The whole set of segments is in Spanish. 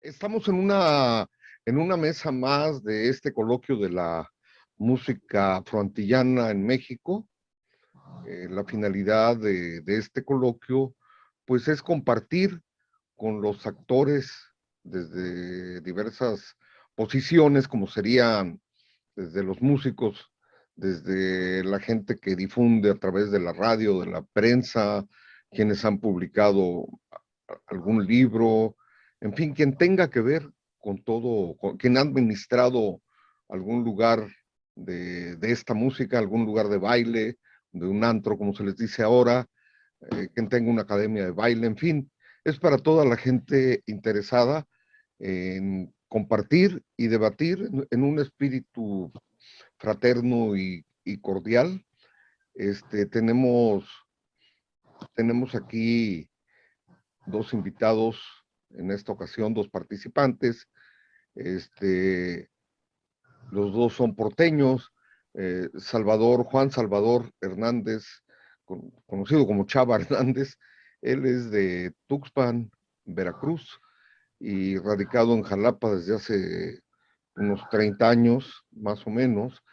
Estamos en una mesa más de este coloquio de la música afroantillana en México. La finalidad de este coloquio, pues, es compartir con los actores desde diversas posiciones, como serían desde los músicos, desde la gente que difunde a través de la radio, de la prensa, quienes han publicado algún libro, en fin, quien tenga que ver con todo, quien ha administrado algún lugar de esta música, algún lugar de baile, de un antro, como se les dice ahora, quien tenga una academia de baile, en fin, es para toda la gente interesada en compartir y debatir en un espíritu fraterno y cordial. Tenemos aquí dos invitados en esta ocasión, dos participantes. Los dos son porteños. Juan Salvador Hernández, conocido como Chava Hernández, él es de Tuxpan, Veracruz, y radicado en Jalapa desde hace unos 30 años, más o menos,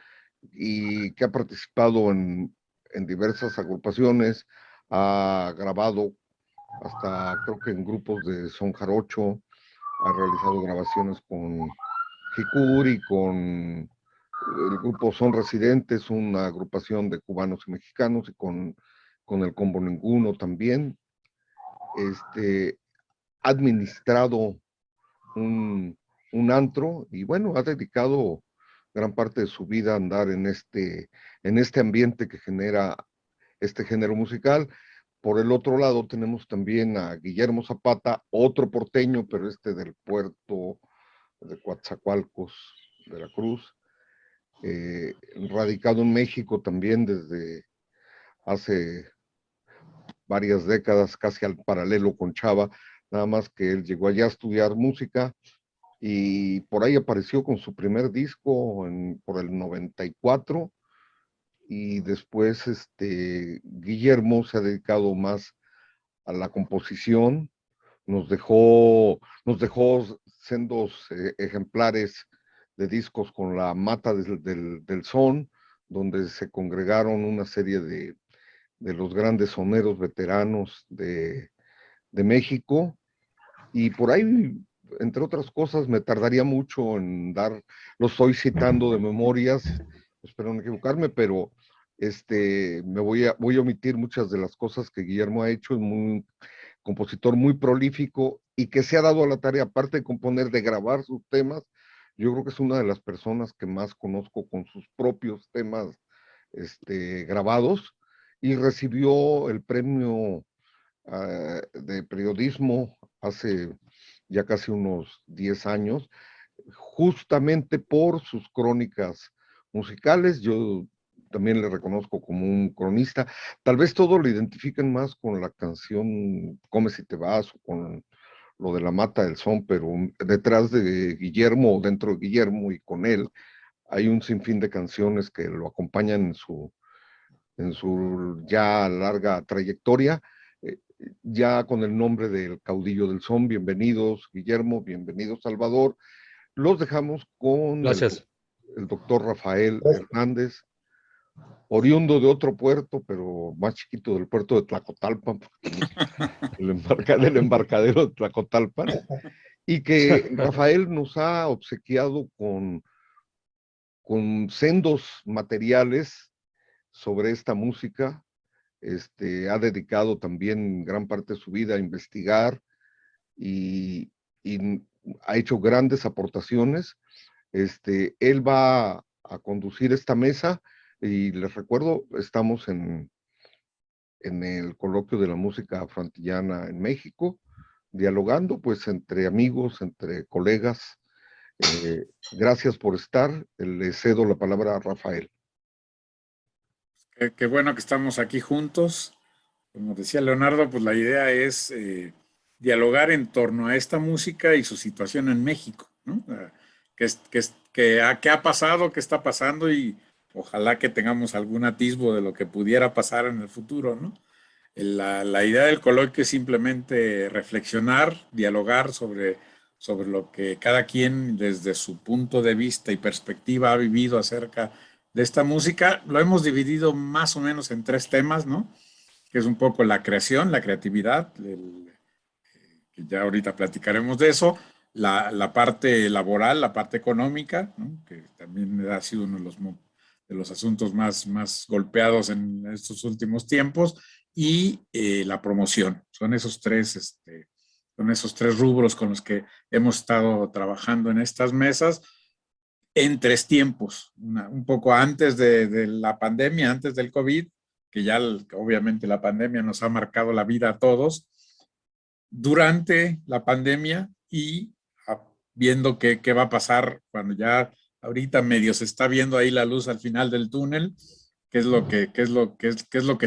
y que ha participado en diversas agrupaciones, ha grabado hasta creo que en grupos de son jarocho, ha realizado grabaciones con Jicuri, con el grupo Son Residentes, una agrupación de cubanos y mexicanos, y con el Combo Ninguno también. Ha administrado un antro y bueno, ha dedicado gran parte de su vida a andar en este ambiente que genera este género musical. Por el otro lado tenemos también a Guillermo Zapata, otro porteño, pero del puerto de Coatzacoalcos, Veracruz, radicado en México también desde hace varias décadas, casi al paralelo con Chava, nada más que él llegó allá a estudiar música y por ahí apareció con su primer disco por el 94, y después Guillermo se ha dedicado más a la composición, nos dejó sendos ejemplares de discos con la Mata del Son, donde se congregaron una serie de los grandes soneros veteranos de México, y por ahí, entre otras cosas, me tardaría mucho en lo estoy citando de memorias, espero no equivocarme, pero voy a omitir muchas de las cosas que Guillermo ha hecho. Es un compositor muy prolífico y que se ha dado a la tarea, aparte de componer, de grabar sus temas. Yo creo que es una de las personas que más conozco con sus propios temas grabados, y recibió el premio de periodismo hace ya casi unos 10 años, justamente por sus crónicas musicales. Yo también le reconozco como un cronista. Tal vez todo lo identifiquen más con la canción Come si te vas, o con lo de la Mata del Son, pero detrás de Guillermo, dentro de Guillermo y con él, hay un sinfín de canciones que lo acompañan en su ya larga trayectoria, ya con el nombre del caudillo del son. Bienvenidos, Guillermo, bienvenidos, Salvador. Los dejamos con Gracias. el doctor Rafael Hernández, oriundo de otro puerto, pero más chiquito, del puerto de Tlacotalpan, del embarcadero de Tlacotalpan, y que Rafael nos ha obsequiado con sendos materiales sobre esta música. Ha dedicado también gran parte de su vida a investigar y, y ha hecho grandes aportaciones. Él va a conducir esta mesa, y les recuerdo, estamos en el coloquio de la música afroantillana en México, dialogando pues entre amigos, entre colegas. Gracias por estar. Le cedo la palabra a Rafael. Qué bueno que estamos aquí juntos. Como decía Leonardo, pues la idea es dialogar en torno a esta música y su situación en México, ¿no? ¿Qué ha pasado, qué está pasando? Y ojalá que tengamos algún atisbo de lo que pudiera pasar en el futuro, ¿no? La idea del coloquio es simplemente reflexionar, dialogar sobre sobre lo que cada quien desde su punto de vista y perspectiva ha vivido acerca de esta música. Lo hemos dividido más o menos en tres temas, ¿no? Que es un poco la creación, la creatividad, que ya ahorita platicaremos de eso, la parte laboral, la parte económica, ¿no? Que también ha sido uno de los asuntos más golpeados en estos últimos tiempos, y la promoción. Son esos tres rubros con los que hemos estado trabajando en estas mesas en tres tiempos. Un poco antes de la pandemia, antes del COVID, que ya obviamente la pandemia nos ha marcado la vida a todos, durante la pandemia y viendo qué va a pasar cuando ya ahorita medio se está viendo ahí la luz al final del túnel, qué es lo que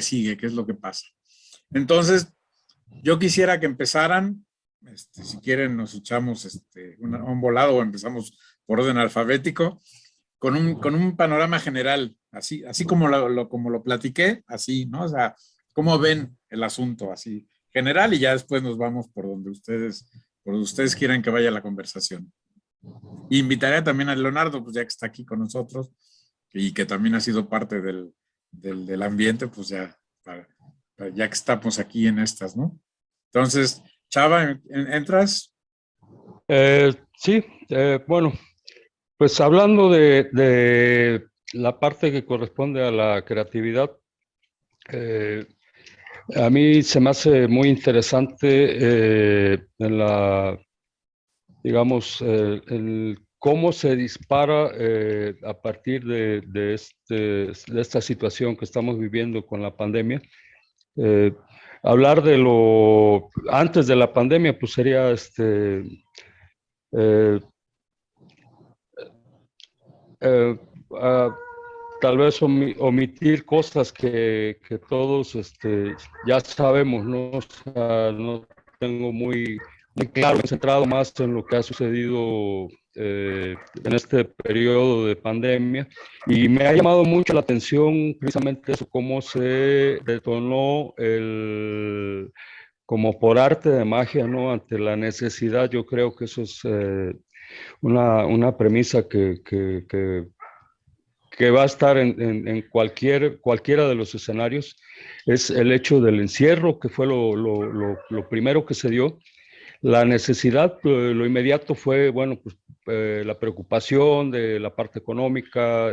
sigue, qué es lo que pasa. Entonces, yo quisiera que empezaran, si quieren nos echamos un volado o empezamos por orden alfabético, con un panorama general, así como como lo platiqué, así, ¿no? O sea, ¿cómo ven el asunto así general? Y ya después nos vamos por donde ustedes quieran que vaya la conversación. Y invitaré también a Leonardo, pues ya que está aquí con nosotros y que también ha sido parte del ambiente, pues ya, ya que estamos aquí en estas, ¿no? Entonces, Chava, ¿entras? Sí, bueno, pues hablando de la parte que corresponde a la creatividad, a mí se me hace muy interesante en digamos, cómo se dispara a partir de esta situación que estamos viviendo con la pandemia. Hablar de lo antes de la pandemia, pues sería eh, eh, ah, tal vez omitir cosas que todos ya sabemos, ¿no? O sea, no tengo muy claro, centrado más en lo que ha sucedido en este periodo de pandemia, y me ha llamado mucho la atención precisamente eso, cómo se detonó como por arte de magia, ¿no? Ante la necesidad. Yo creo que eso es una premisa que va a estar en cualquiera de los escenarios. Es el hecho del encierro, que fue lo primero que se dio. La necesidad, lo inmediato fue, bueno, pues la preocupación de la parte económica,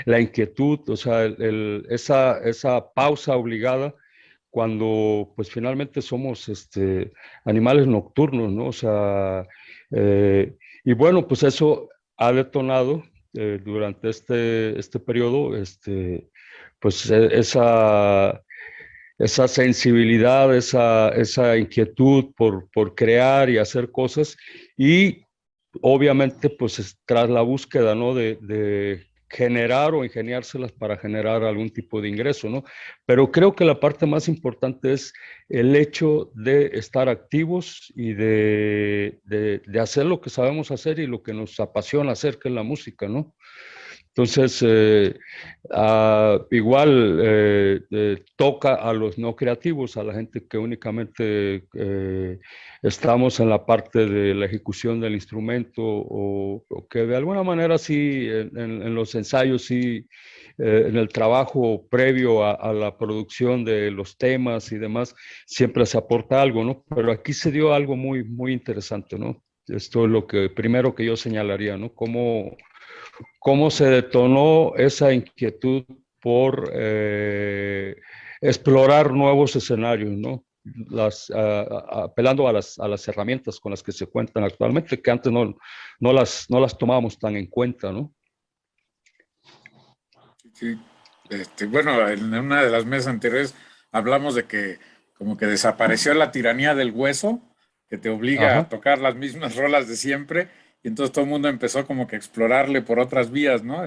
la inquietud, o sea, esa pausa obligada cuando pues finalmente somos animales nocturnos, ¿no? O sea, y bueno, pues eso ha detonado durante este periodo, pues esa sensibilidad, esa inquietud por crear y hacer cosas, y obviamente pues tras la búsqueda, ¿no? de generar o ingeniárselas para generar algún tipo de ingreso, ¿no? Pero creo que la parte más importante es el hecho de estar activos y de hacer lo que sabemos hacer y lo que nos apasiona hacer, que es la música, ¿no? Entonces, igual toca a los no creativos, a la gente que únicamente estamos en la parte de la ejecución del instrumento, o que de alguna manera sí, en los ensayos, sí, en el trabajo previo a la producción de los temas y demás, siempre se aporta algo, ¿no? Pero aquí se dio algo muy interesante, ¿no? Esto es lo primero que yo señalaría, ¿no? Cómo se detonó esa inquietud por explorar nuevos escenarios, ¿no? Apelando a las herramientas con las que se cuentan actualmente, que antes no las tomábamos tan en cuenta, ¿no? Sí. Bueno, en una de las mesas anteriores hablamos de que como que desapareció la tiranía del hueso, que te obliga a Ajá. tocar las mismas rolas de siempre, y entonces todo el mundo empezó como que a explorarle por otras vías, ¿no?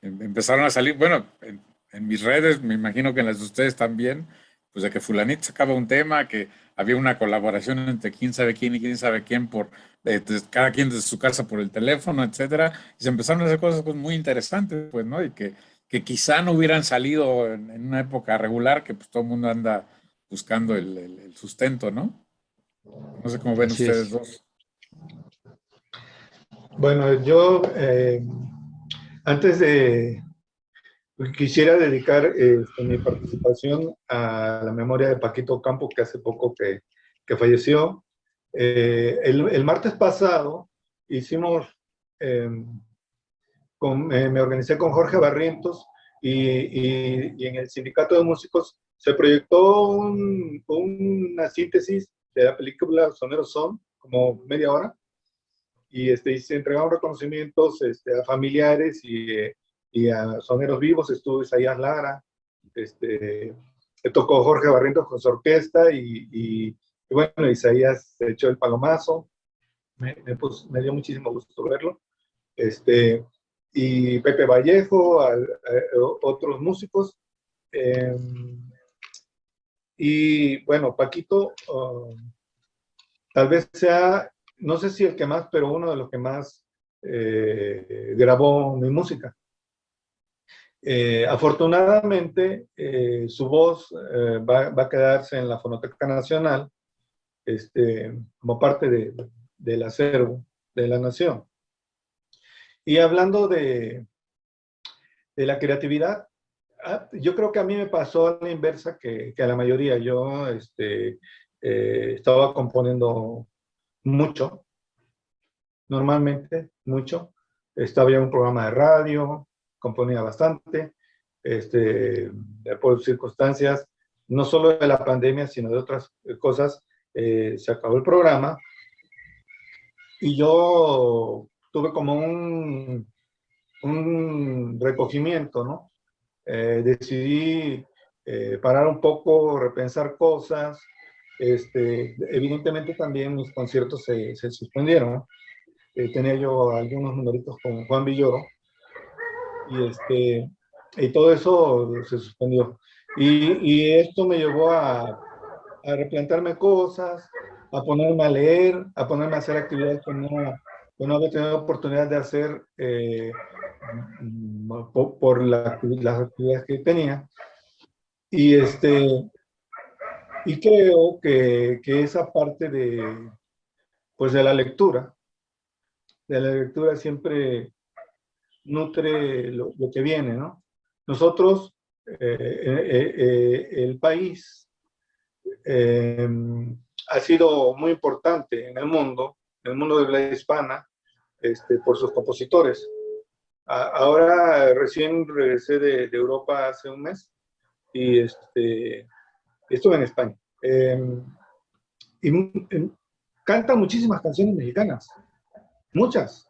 Empezaron a salir, bueno, en mis redes, me imagino que en las de ustedes también, pues de que fulanito sacaba un tema, que había una colaboración entre quién sabe quién y quién sabe quién cada quien desde su casa por el teléfono, etcétera, y se empezaron a hacer cosas pues, muy interesantes, pues, ¿no? Y que quizá no hubieran salido en una época regular, que pues todo el mundo anda buscando el sustento, ¿no? No sé cómo ven Así ustedes es. dos. Bueno, yo antes de quisiera dedicar mi participación a la memoria de Paquito Campo, que hace poco que falleció. El martes pasado hicimos, eh, me organicé con Jorge Barrientos y en el Sindicato de Músicos se proyectó una síntesis de la película Soneros Son, como media hora, y se entregaron reconocimientos a familiares y a soneros vivos. Estuvo Isaías Lara, tocó Jorge Barrientos con su orquesta y bueno, Isaías se echó el palomazo, me dio muchísimo gusto verlo. Y Pepe Vallejo, otros músicos. Y bueno, Paquito, tal vez sea, no sé si el que más, pero uno de los que más grabó mi música. Afortunadamente, su voz va a quedarse en la Fonoteca Nacional como parte del acervo de la nación. Y hablando de la creatividad, yo creo que a mí me pasó a la inversa que a la mayoría. Yo estaba componiendo mucho, normalmente, mucho. Estaba en un programa de radio, componía bastante, por circunstancias, no solo de la pandemia, sino de otras cosas, se acabó el programa y yo tuve como un recogimiento, ¿no? Decidí parar un poco, repensar cosas. Evidentemente también mis conciertos se suspendieron, ¿no? Tenía yo algunos numeritos con Juan Villoro y todo eso se suspendió. Y esto me llevó a replantearme cosas, a ponerme a leer, a ponerme a hacer actividades que no había tenido oportunidad de hacer por las actividades que tenía. Y creo que esa parte pues de la lectura siempre nutre lo que viene, ¿no? Nosotros, el país ha sido muy importante en el mundo de habla hispana, por sus compositores. Ahora recién regresé de Europa hace un mes y estuve en España. Y canta muchísimas canciones mexicanas, muchas.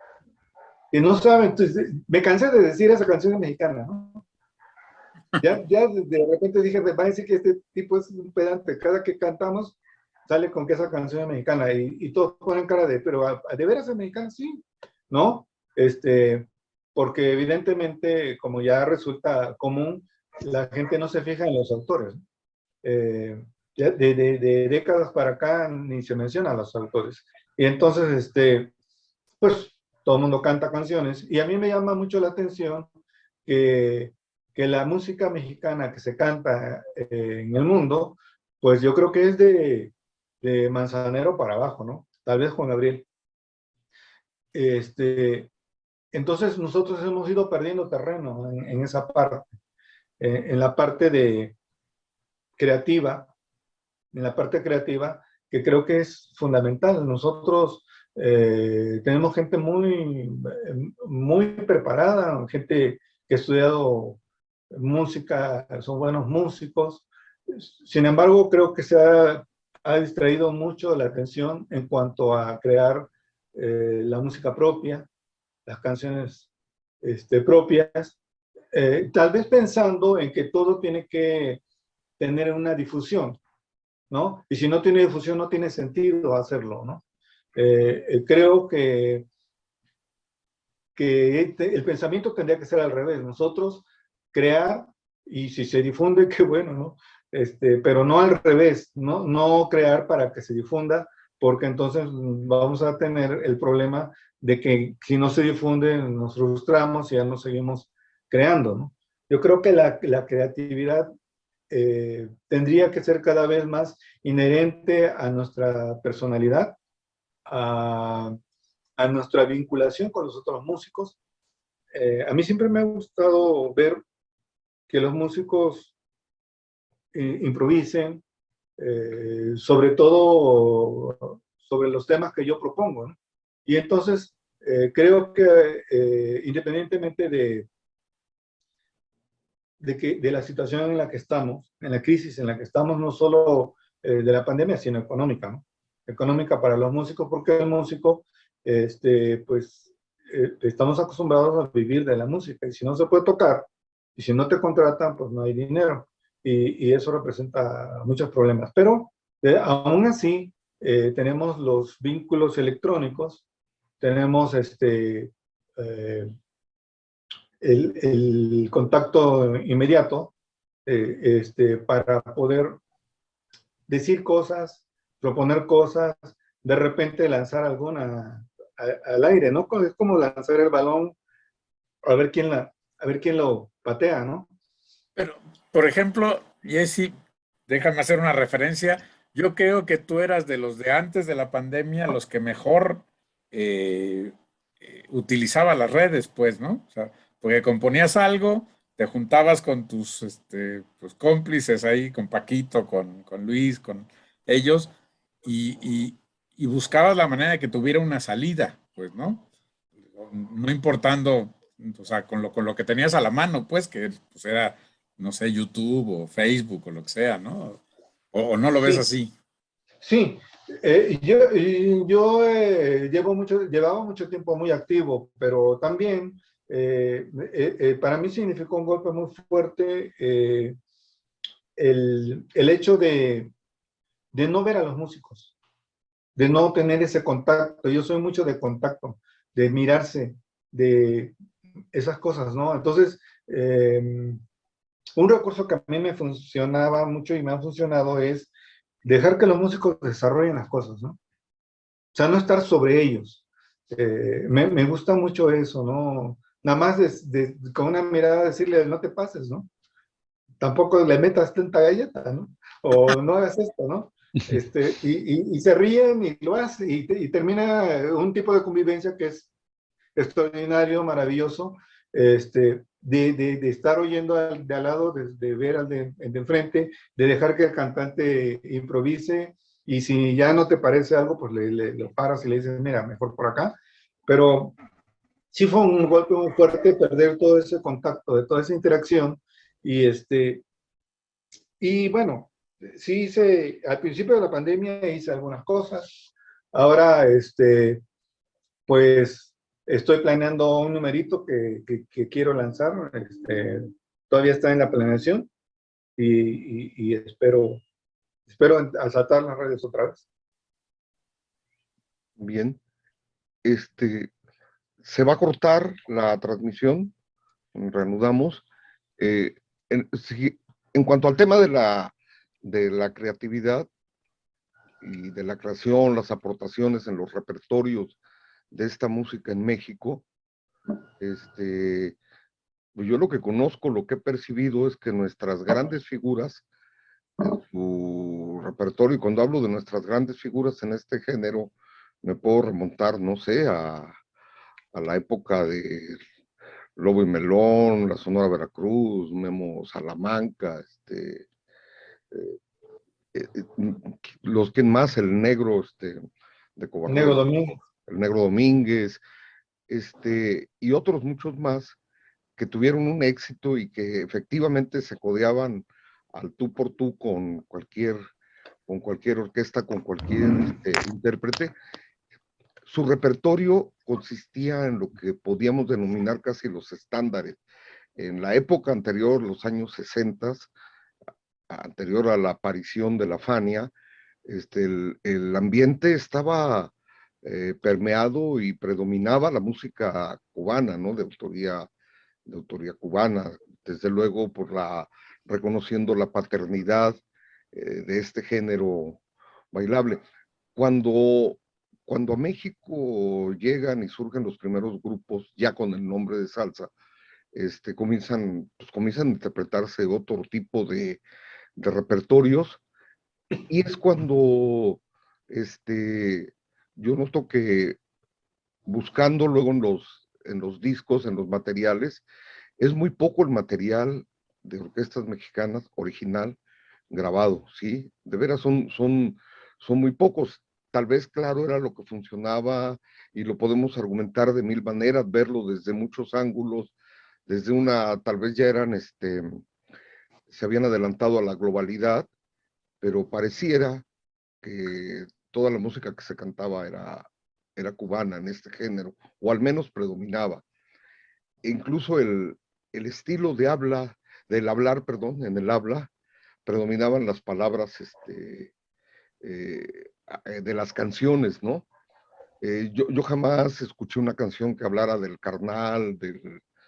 Y no saben, entonces, me cansé de decir esa canción mexicana, ¿no? Ya de repente dije, va a decir que este tipo es un pedante. Cada que cantamos sale con que esa canción es mexicana y todos ponen cara de, pero ¿de veras es mexicana? Sí, ¿no? Porque evidentemente, como ya resulta común, la gente no se fija en los autores. De décadas para acá ni se menciona a los autores. Y entonces, pues todo el mundo canta canciones y a mí me llama mucho la atención que la música mexicana que se canta en el mundo, pues yo creo que es de Manzanero para abajo, ¿no? Tal vez Juan Gabriel. Entonces nosotros hemos ido perdiendo terreno en esa parte, en la parte creativa, que creo que es fundamental. Nosotros tenemos gente muy preparada, gente que ha estudiado música, son buenos músicos. Sin embargo, creo que ha distraído mucho la atención en cuanto a crear la música propia, las canciones propias, tal vez pensando en que todo tiene que tener una difusión, ¿no? Y si no tiene difusión, no tiene sentido hacerlo, ¿no? Creo que el pensamiento tendría que ser al revés. Nosotros crear, y si se difunde, qué bueno, ¿no? Pero no al revés, no crear para que se difunda, porque entonces vamos a tener el problema de que si no se difunde nos frustramos y ya no seguimos creando, ¿no? Yo creo que la creatividad tendría que ser cada vez más inherente a nuestra personalidad, a nuestra vinculación con los otros músicos. A mí siempre me ha gustado ver que los músicos improvisen, sobre todo sobre los temas que yo propongo, ¿no? Y entonces creo que independientemente de la situación en la que estamos, en la crisis en la que estamos, no solo de la pandemia, sino económica, ¿no? Económica para los músicos, porque el músico, pues, estamos acostumbrados a vivir de la música, y si no se puede tocar, y si no te contratan, pues no hay dinero, y eso representa muchos problemas. Pero aún así, tenemos los vínculos electrónicos, tenemos el contacto inmediato para poder decir cosas, proponer cosas, de repente lanzar alguna al aire, ¿no? Es como lanzar el balón a ver quién lo patea, ¿no? Pero, por ejemplo, Jesse, déjame hacer una referencia. Yo creo que tú eras de los de antes de la pandemia, los que mejor utilizaba las redes, pues, ¿no? O sea, porque componías algo, te juntabas con tus pues, cómplices ahí, con Paquito, con Luis, con ellos, y, y- y buscabas la manera de que tuviera una salida, pues, ¿no? No importando, o sea, con lo que tenías a la mano, pues, que pues, era, no sé, YouTube o Facebook o lo que sea, ¿no? O no lo ves Sí, así. sí. Yo llevaba mucho tiempo muy activo, pero también para mí significó un golpe muy fuerte el hecho de no ver a los músicos, de no tener ese contacto. Yo soy mucho de contacto, de mirarse, de esas cosas, ¿no? Entonces, un recurso que a mí me funcionaba mucho y me ha funcionado es dejar que los músicos desarrollen las cosas, ¿no? O sea, no estar sobre ellos. Me gusta mucho eso, ¿no? Nada más con una mirada decirle, no te pases, ¿no? Tampoco le metas tanta galleta, ¿no? O no hagas esto, ¿no? Y se ríen y lo hacen, y termina un tipo de convivencia que es extraordinario, maravilloso, de estar oyendo de al lado, de ver al de enfrente, de dejar que el cantante improvise, y si ya no te parece algo, pues lo paras y le dices, mira, mejor por acá. Pero sí fue un golpe muy fuerte perder todo ese contacto, de toda esa interacción, y y bueno, sí hice, al principio de la pandemia hice algunas cosas, ahora, pues estoy planeando un numerito que quiero lanzar, todavía está en la planeación, y espero asaltar las redes otra vez. Bien, se va a cortar la transmisión, reanudamos. Eh, en cuanto al tema de la creatividad y de la creación, las aportaciones en los repertorios de esta música en México, pues yo lo que conozco, lo que he percibido es que nuestras grandes figuras, en su repertorio, y cuando hablo de nuestras grandes figuras en este género, me puedo remontar, no sé, a la época de Lobo y Melón, la Sonora Veracruz, Memo Salamanca, eh, los que más, el negro, de Negro Covarrubias, Domingo. el negro Domínguez, y otros muchos más que tuvieron un éxito y que efectivamente se codeaban al tú por tú con cualquier orquesta, con cualquier intérprete. Su repertorio consistía en lo que podíamos denominar casi los estándares. En la época anterior, los años 60, anterior a la aparición de la Fania, el ambiente estaba permeado y predominaba la música cubana, ¿no? De autoría cubana, desde luego reconociendo la paternidad de este género bailable. Cuando, cuando a México llegan y surgen los primeros grupos, ya con el nombre de salsa, comienzan a interpretarse otro tipo de repertorios, y es cuando yo noto que buscando luego en los discos, en los materiales, es muy poco el material de orquestas mexicanas original grabado, ¿sí? De veras son muy pocos. Tal vez, claro, era lo que funcionaba y lo podemos argumentar de mil maneras, verlo desde muchos ángulos, desde tal vez ya se habían adelantado a la globalidad, pero pareciera que toda la música que se cantaba era cubana en este género, o al menos predominaba. Incluso el estilo del hablar, perdón, en el habla, predominaban las palabras de las canciones, ¿no? Yo jamás escuché una canción que hablara del carnal,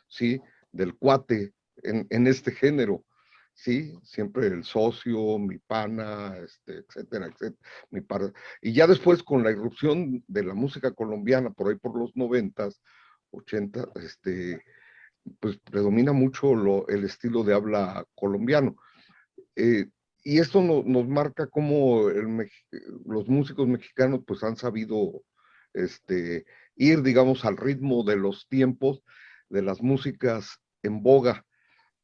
sí, del cuate en este género, sí, siempre el socio, mi pana, etcétera, etcétera. Y ya después con la irrupción de la música colombiana, por ahí por los 90s, 80, pues predomina mucho el estilo de habla colombiano. Eh, y esto nos marca cómo los músicos mexicanos pues han sabido ir, digamos, al ritmo de los tiempos, de las músicas en boga,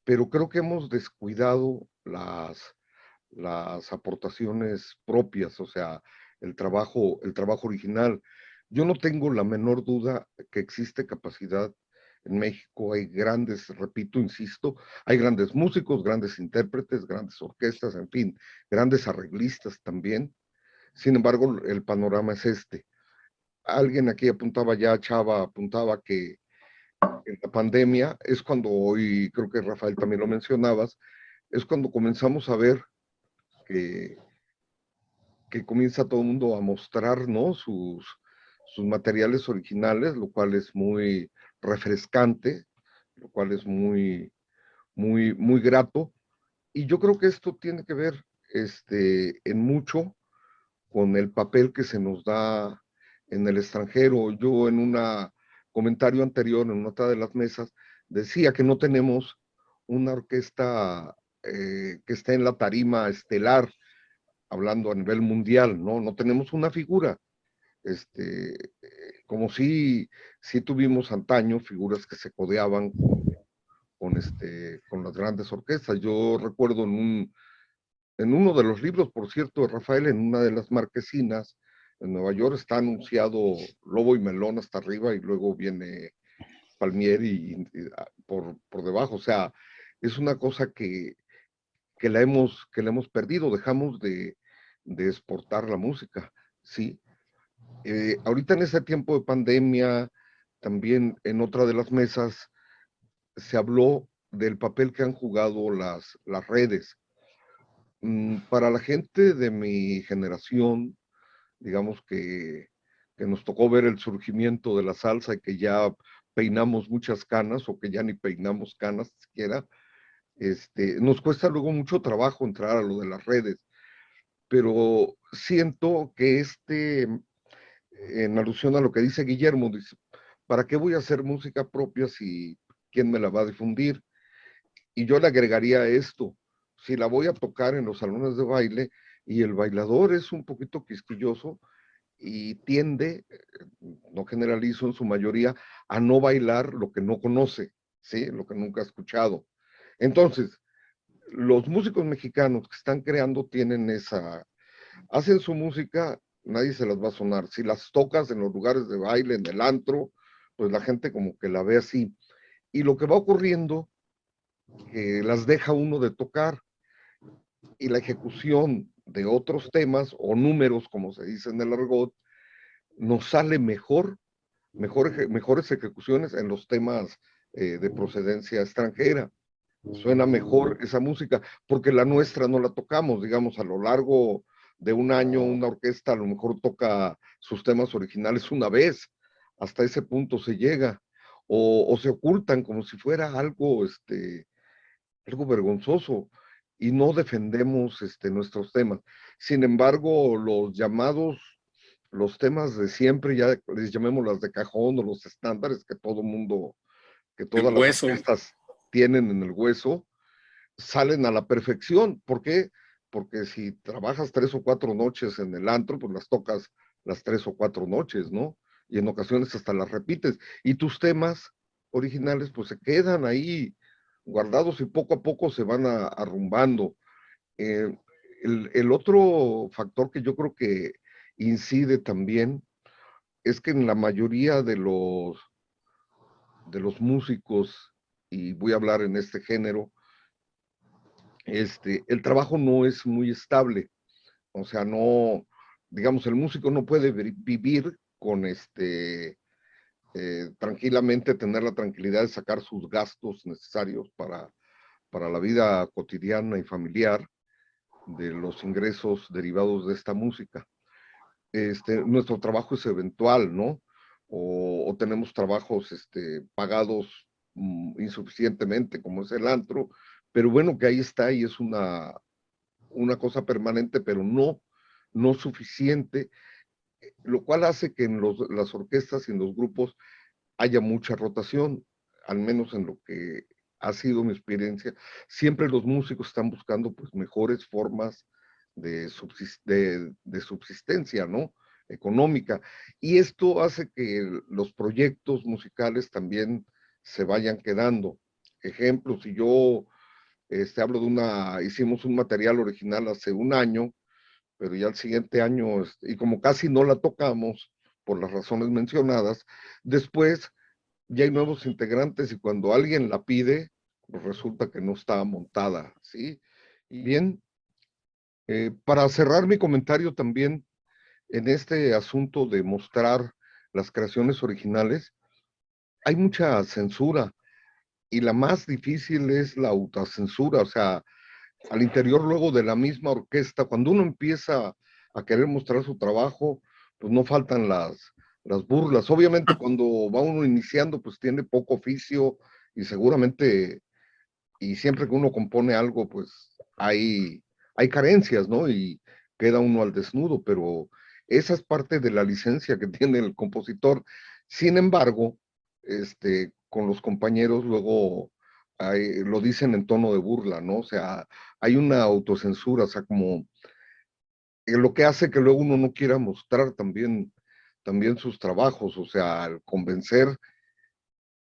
pero creo que hemos descuidado las aportaciones propias, o sea, el trabajo original. Yo no tengo la menor duda que existe capacidad en México, hay grandes, repito, insisto, hay grandes músicos, grandes intérpretes, grandes orquestas, en fin, grandes arreglistas también. Sin embargo, el panorama es este. Alguien aquí apuntaba ya, Chava apuntaba que en la pandemia es cuando hoy, creo que Rafael también lo mencionabas, es cuando comenzamos a ver que, que comienza todo el mundo a mostrar, ¿no? Sus materiales originales, lo cual es muy refrescante, lo cual es muy grato. Y yo creo que esto tiene que ver en mucho con el papel que se nos da en el extranjero. Yo en un comentario anterior, en otra de las mesas, decía que no tenemos una orquesta que esté en la tarima estelar, hablando a nivel mundial, ¿no? No tenemos una figura, como si tuvimos antaño figuras que se codeaban con las grandes orquestas. Yo recuerdo en uno de los libros, por cierto, de Rafael, en una de las marquesinas, en Nueva York está anunciado Lobo y Melón hasta arriba y luego viene Palmieri por debajo. O sea, es una cosa que la hemos perdido, dejamos de exportar la música, ¿sí? Ahorita en ese tiempo de pandemia, también en otra de las mesas, se habló del papel que han jugado las redes. Para la gente de mi generación, digamos que nos tocó ver el surgimiento de la salsa y que ya peinamos muchas canas o que ya ni peinamos canas siquiera, nos cuesta luego mucho trabajo entrar a lo de las redes, pero siento que en alusión a lo que dice Guillermo, dice, ¿para qué voy a hacer música propia si quién me la va a difundir? Y yo le agregaría esto, si la voy a tocar en los salones de baile y el bailador es un poquito quisquilloso y tiende, no generalizo en su mayoría, a no bailar lo que no conoce, ¿sí? Lo que nunca ha escuchado. Entonces, los músicos mexicanos que están creando tienen hacen su música, nadie se las va a sonar. Si las tocas en los lugares de baile, en el antro, pues la gente como que la ve así. Y lo que va ocurriendo, que las deja uno de tocar y la ejecución de otros temas o números, como se dice en el argot, nos sale mejores ejecuciones en los temas de procedencia extranjera. Suena mejor esa música, porque la nuestra no la tocamos, digamos, a lo largo de un año una orquesta a lo mejor toca sus temas originales una vez, hasta ese punto se llega, o se ocultan como si fuera algo vergonzoso y no defendemos nuestros temas. Sin embargo, los temas de siempre, ya les llamemos las de cajón o los estándares que todo mundo, que todas El las hueso. orquestas tienen en el hueso, salen a la perfección. ¿Por qué? Porque si trabajas 3 o 4 noches en el antro, pues las tocas las 3 o 4 noches, ¿no? Y en ocasiones hasta las repites. Y tus temas originales pues se quedan ahí guardados y poco a poco se van arrumbando. Eh, el otro factor que yo creo que incide también es que en la mayoría de los músicos, y voy a hablar en este género, el trabajo no es muy estable. O sea, no, digamos, el músico no puede vivir con tranquilamente, tener la tranquilidad de sacar sus gastos necesarios para la vida cotidiana y familiar de los ingresos derivados de esta música. Nuestro trabajo es eventual, ¿no? O tenemos trabajos pagados insuficientemente, como es el antro, pero bueno, que ahí está y es una cosa permanente, pero no suficiente, lo cual hace que en las orquestas y en los grupos haya mucha rotación, al menos en lo que ha sido mi experiencia. Siempre los músicos están buscando pues mejores formas de subsistencia, ¿no? Económica. Y esto hace que los proyectos musicales también se vayan quedando. Ejemplo, si yo hablo hicimos un material original hace un año, pero ya el siguiente año, y como casi no la tocamos por las razones mencionadas, después ya hay nuevos integrantes y cuando alguien la pide, pues resulta que no está montada, ¿sí? Y bien, para cerrar mi comentario también en este asunto de mostrar las creaciones originales, hay mucha censura y la más difícil es la autocensura, o sea, al interior luego de la misma orquesta, cuando uno empieza a querer mostrar su trabajo, pues no faltan las burlas. Obviamente cuando va uno iniciando, pues tiene poco oficio y seguramente, y siempre que uno compone algo, pues hay carencias, ¿no? Y queda uno al desnudo, pero esa es parte de la licencia que tiene el compositor. Sin embargo, con los compañeros luego lo dicen en tono de burla, ¿no? O sea, hay una autocensura, o sea, como lo que hace que luego uno no quiera mostrar también sus trabajos, o sea, al convencer,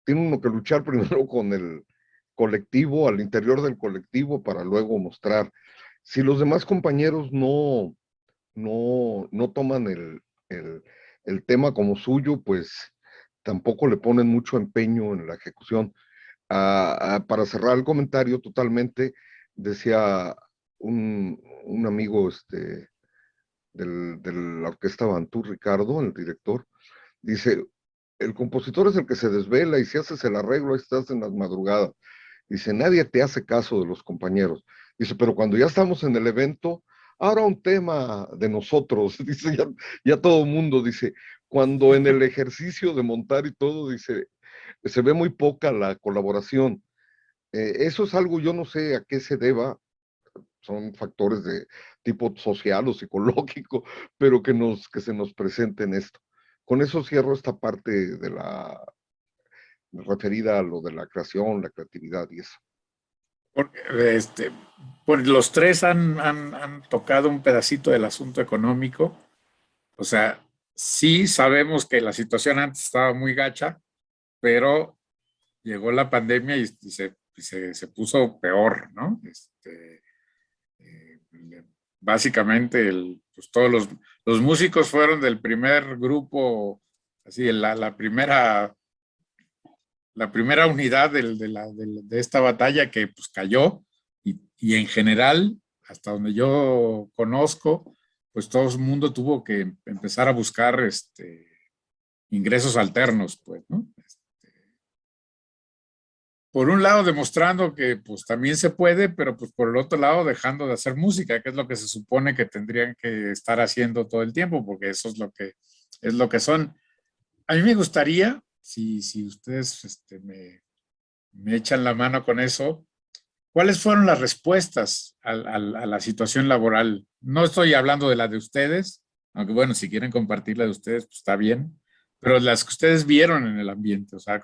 tiene uno que luchar primero con el colectivo, al interior del colectivo, para luego mostrar. Si los demás compañeros no toman el tema como suyo, pues tampoco le ponen mucho empeño en la ejecución. Para cerrar el comentario totalmente, decía un amigo de la orquesta Bantú, Ricardo, el director, dice, el compositor es el que se desvela y si haces el arreglo, ahí estás en las madrugadas. Dice, nadie te hace caso de los compañeros. Dice, pero cuando ya estamos en el evento, ahora un tema de nosotros, dice, ya todo el mundo, dice, cuando en el ejercicio de montar y todo, dice, se ve muy poca la colaboración. Eso es algo, yo no sé a qué se deba, son factores de tipo social o psicológico, pero que se nos presenten esto. Con eso cierro esta parte de referida a lo de la creación, la creatividad y eso. Pues los tres han tocado un pedacito del asunto económico. O sea, sí sabemos que la situación antes estaba muy gacha, pero llegó la pandemia y se puso peor, ¿no? Básicamente, pues todos los músicos fueron del primer grupo, así, la primera unidad de esta batalla que pues cayó y en general, hasta donde yo conozco, pues todo el mundo tuvo que empezar a buscar ingresos alternos, pues, ¿no? Por un lado demostrando que pues también se puede, pero pues por el otro lado dejando de hacer música, que es lo que se supone que tendrían que estar haciendo todo el tiempo, porque eso es lo que son. A mí me gustaría, si ustedes me echan la mano con eso, ¿cuáles fueron las respuestas a la situación laboral? No estoy hablando de la de ustedes, aunque bueno, si quieren compartir la de ustedes, pues está bien, pero las que ustedes vieron en el ambiente, o sea,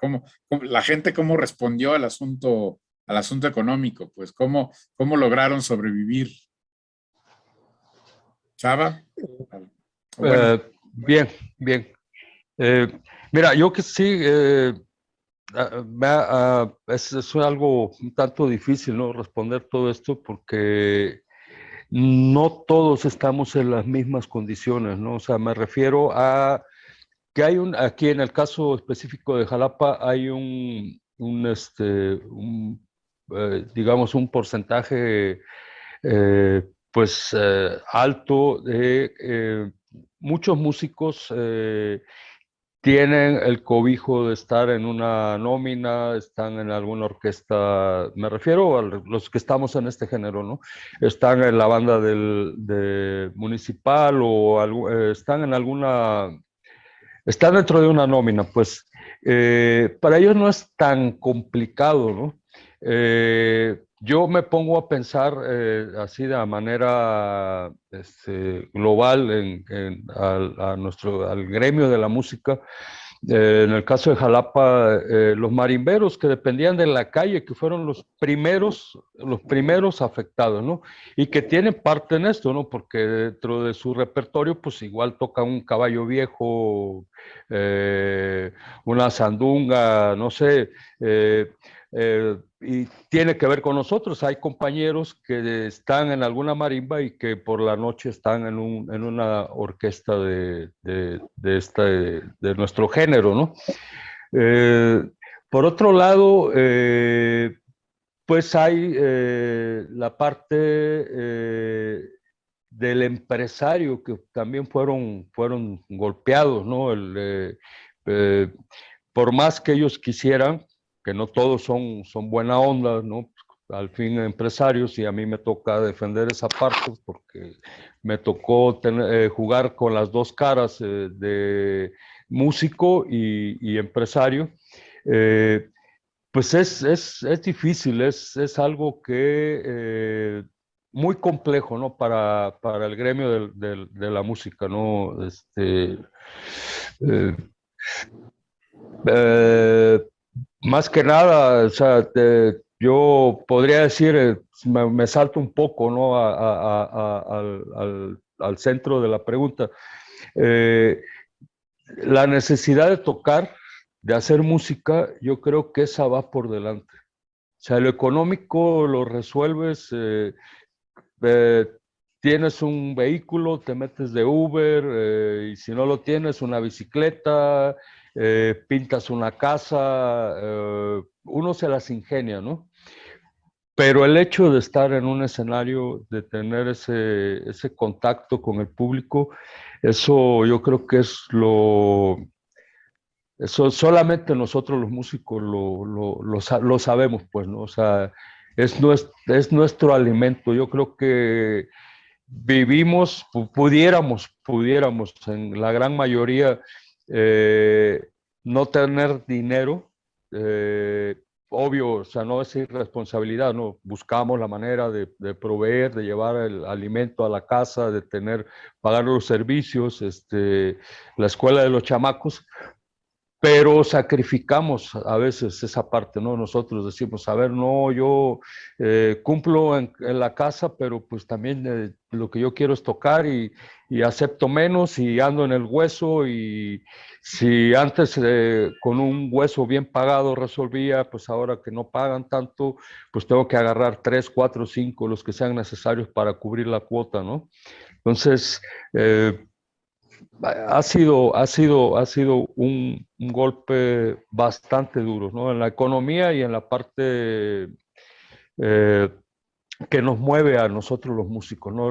la gente cómo respondió al asunto al asunto económico, pues, ¿cómo lograron sobrevivir? Chava. Bueno, Bien, bien. Mira, yo que sí, es algo un tanto difícil, ¿no? Responder todo esto porque no todos estamos en las mismas condiciones, ¿no? O sea, me refiero a que aquí en el caso específico de Jalapa hay digamos, un porcentaje alto de muchos músicos tienen el cobijo de estar en una nómina, están en alguna orquesta, me refiero a los que estamos en este género, ¿no? Están en la banda municipal o están en están dentro de una nómina, pues para ellos no es tan complicado, ¿no? Yo me pongo a pensar así de manera global al gremio de la música. En el caso de Jalapa, los marimberos que dependían de la calle, que fueron los primeros afectados, ¿no? Y que tienen parte en esto, ¿no? Porque dentro de su repertorio, pues igual toca un caballo viejo, una sandunga, no sé, y tiene que ver con nosotros. Hay compañeros que están en alguna marimba y que por la noche están en una orquesta de nuestro género, ¿no? Por otro lado, pues hay la parte del empresario que también fueron golpeados, ¿no? Por más que ellos quisieran, que no todos son buena onda, ¿no? Al fin empresarios, y a mí me toca defender esa parte porque me tocó jugar con las dos caras de músico y empresario. Pues es difícil, es algo que muy complejo, ¿no? Para el gremio de la música, ¿no? Eh, eh, Más que nada, o sea, yo podría decir, me salto un poco, ¿no? Al centro de la pregunta. Eh, la necesidad de tocar, de hacer música, yo creo que esa va por delante. O sea, lo económico lo resuelves, eh, tienes un vehículo, te metes de Uber, y si no lo tienes, una bicicleta, pintas una casa, uno se las ingenia, ¿no? Pero el hecho de estar en un escenario, de tener ese contacto con el público, eso yo creo que eso solamente nosotros los músicos lo sabemos, pues, ¿no? O sea, es nuestro alimento. Yo creo que vivimos, pudiéramos en la gran mayoría no tener dinero, obvio, o sea, no es irresponsabilidad, no, buscamos la manera de proveer, de llevar el alimento a la casa, de pagar los servicios, la escuela de los chamacos, pero sacrificamos a veces esa parte, ¿no? Nosotros decimos, a ver, no, yo cumplo en la casa, pero pues también lo que yo quiero es tocar y acepto menos y ando en el hueso, y si antes con un hueso bien pagado resolvía, pues ahora que no pagan tanto, pues tengo que agarrar 3, 4, 5, los que sean necesarios para cubrir la cuota, ¿no? Entonces, ha sido un golpe bastante duro, ¿no? En la economía y en la parte que nos mueve a nosotros los músicos, ¿no?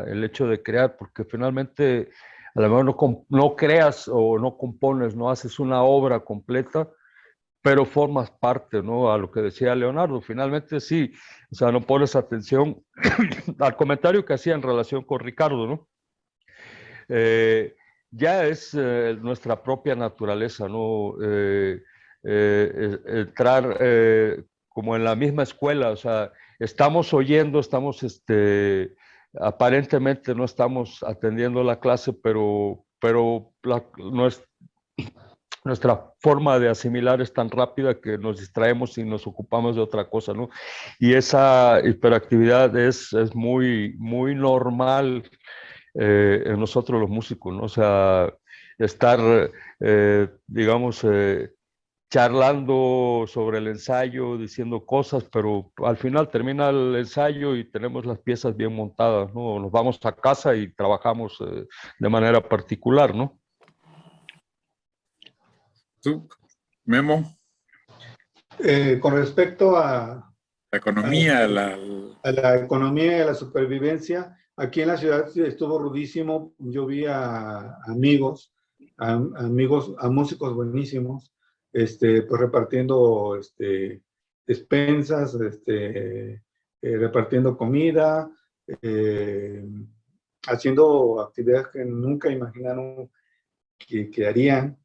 El hecho de crear, porque finalmente a lo mejor no creas o no compones, no haces una obra completa, pero formas parte, ¿no? A lo que decía Leonardo, finalmente sí, o sea, no pones atención al comentario que hacía en relación con Ricardo, ¿no? Ya es nuestra propia naturaleza, ¿no? Entrar como en la misma escuela, o sea, estamos oyendo, aparentemente no estamos atendiendo la clase, pero nuestra forma de asimilar es tan rápida que nos distraemos y nos ocupamos de otra cosa, ¿no? Y esa hiperactividad es muy, muy normal en nosotros los músicos, ¿no? O sea, estar, digamos, charlando sobre el ensayo, diciendo cosas, pero al final termina el ensayo y tenemos las piezas bien montadas, ¿no? Nos vamos a casa y trabajamos de manera particular, ¿no? ¿Tú, Memo? Con respecto a La economía, la economía y a la supervivencia, aquí en la ciudad estuvo rudísimo. Yo vi a amigos, a músicos buenísimos, pues repartiendo despensas, repartiendo comida, eh, haciendo actividades que nunca imaginaron que harían,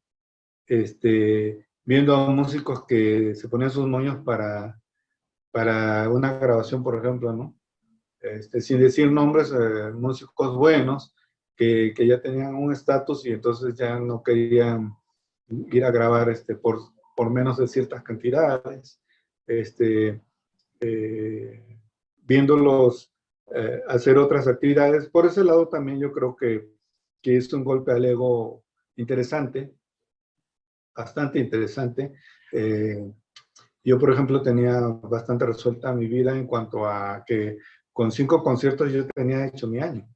viendo a músicos que se ponían sus moños para una grabación, por ejemplo, ¿no? Sin decir nombres, músicos buenos que ya tenían un estatus y entonces ya no querían ir a grabar por menos de ciertas cantidades, viéndolos hacer otras actividades. Por ese lado también yo creo que es un golpe al ego interesante, bastante interesante. Yo, por ejemplo, tenía bastante resuelta mi vida en cuanto a que con 5 conciertos yo tenía hecho mi año,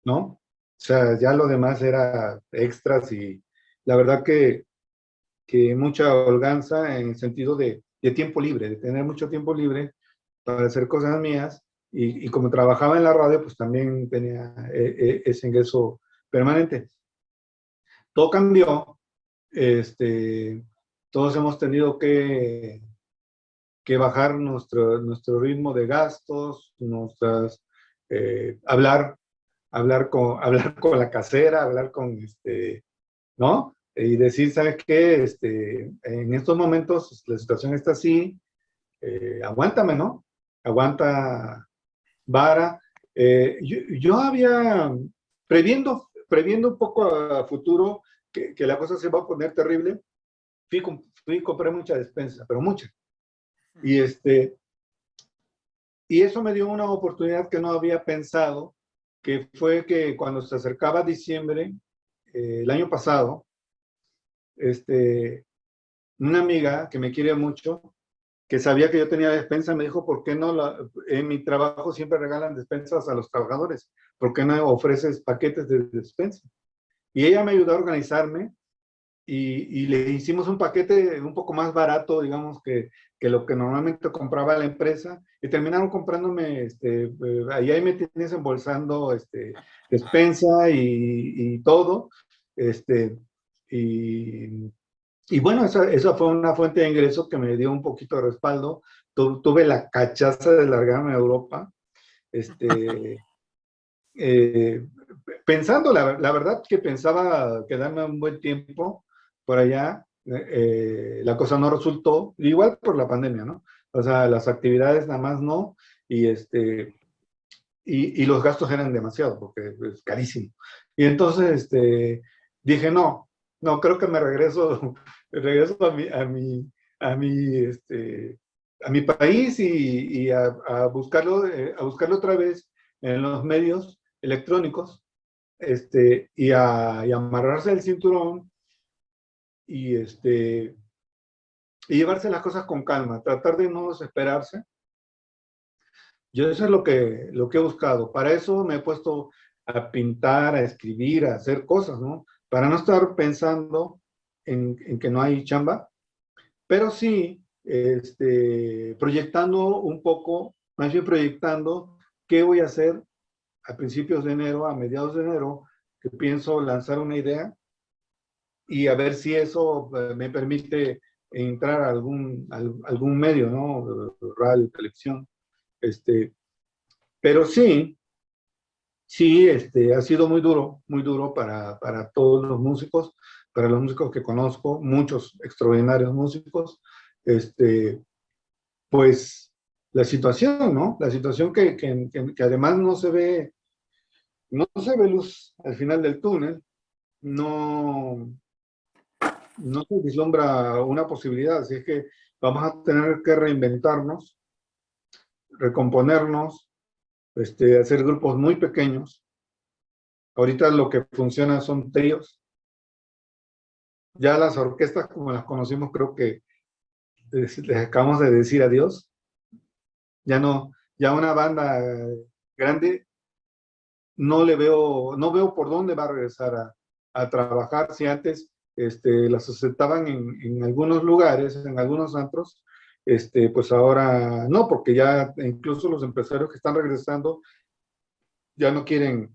¿no? O sea, ya lo demás era extras y la verdad que mucha holganza en el sentido de tiempo libre, de tener mucho tiempo libre para hacer cosas mías y como trabajaba en la radio, pues también tenía ese ingreso permanente. Todo cambió, todos hemos tenido que bajar nuestro ritmo de gastos, hablar con la casera, hablar con, ¿no? Y decir, ¿sabes qué? En estos momentos la situación está así, aguántame, ¿no? Aguanta vara. Yo había, previendo un poco a futuro que la cosa se va a poner terrible, fui y compré mucha despensa, pero mucha. Y, y eso me dio una oportunidad que no había pensado, que fue que cuando se acercaba diciembre, el año pasado, una amiga que me quiere mucho, que sabía que yo tenía despensa, me dijo, ¿por qué no en mi trabajo siempre regalan despensas a los trabajadores? ¿Por qué no ofreces paquetes de despensa? Y ella me ayudó a organizarme y le hicimos un paquete un poco más barato, digamos, que lo que normalmente compraba la empresa, y terminaron comprándome, ahí me tienes embolsando despensa y todo, y bueno, esa fue una fuente de ingreso que me dio un poquito de respaldo. Tuve la cachaza de largarme a Europa, pensando, la verdad que pensaba quedarme un buen tiempo por allá, la cosa no resultó, igual por la pandemia, ¿no? O sea, las actividades nada más no, y, y los gastos eran demasiado, porque es carísimo. Y entonces dije, no, creo que me regreso a mi país y a buscarlo otra vez en los medios electrónicos, y amarrarse el cinturón y, y llevarse las cosas con calma, tratar de no desesperarse. Yo eso es lo que he buscado. Para eso me he puesto a pintar, a escribir, a hacer cosas, ¿no? Para no estar pensando en que no hay chamba, pero sí proyectando un poco, más bien proyectando qué voy a hacer a principios de enero, a mediados de enero, que pienso lanzar una idea y a ver si eso me permite entrar a algún medio, ¿no? Radio, televisión. Pero sí, ha sido muy duro para todos los músicos, para los músicos que conozco, muchos extraordinarios músicos, pues la situación, ¿no? La situación que además no se ve luz al final del túnel, no no se vislumbra una posibilidad, así es que vamos a tener que reinventarnos, recomponernos, hacer grupos muy pequeños. Ahorita lo que funciona son tríos. Ya las orquestas como las conocimos, creo que les acabamos de decir adiós. Ya no, ya una banda grande no veo por dónde va a regresar a trabajar. Si antes las aceptaban en algunos lugares, en algunos antros, pues ahora no, porque ya incluso los empresarios que están regresando ya no quieren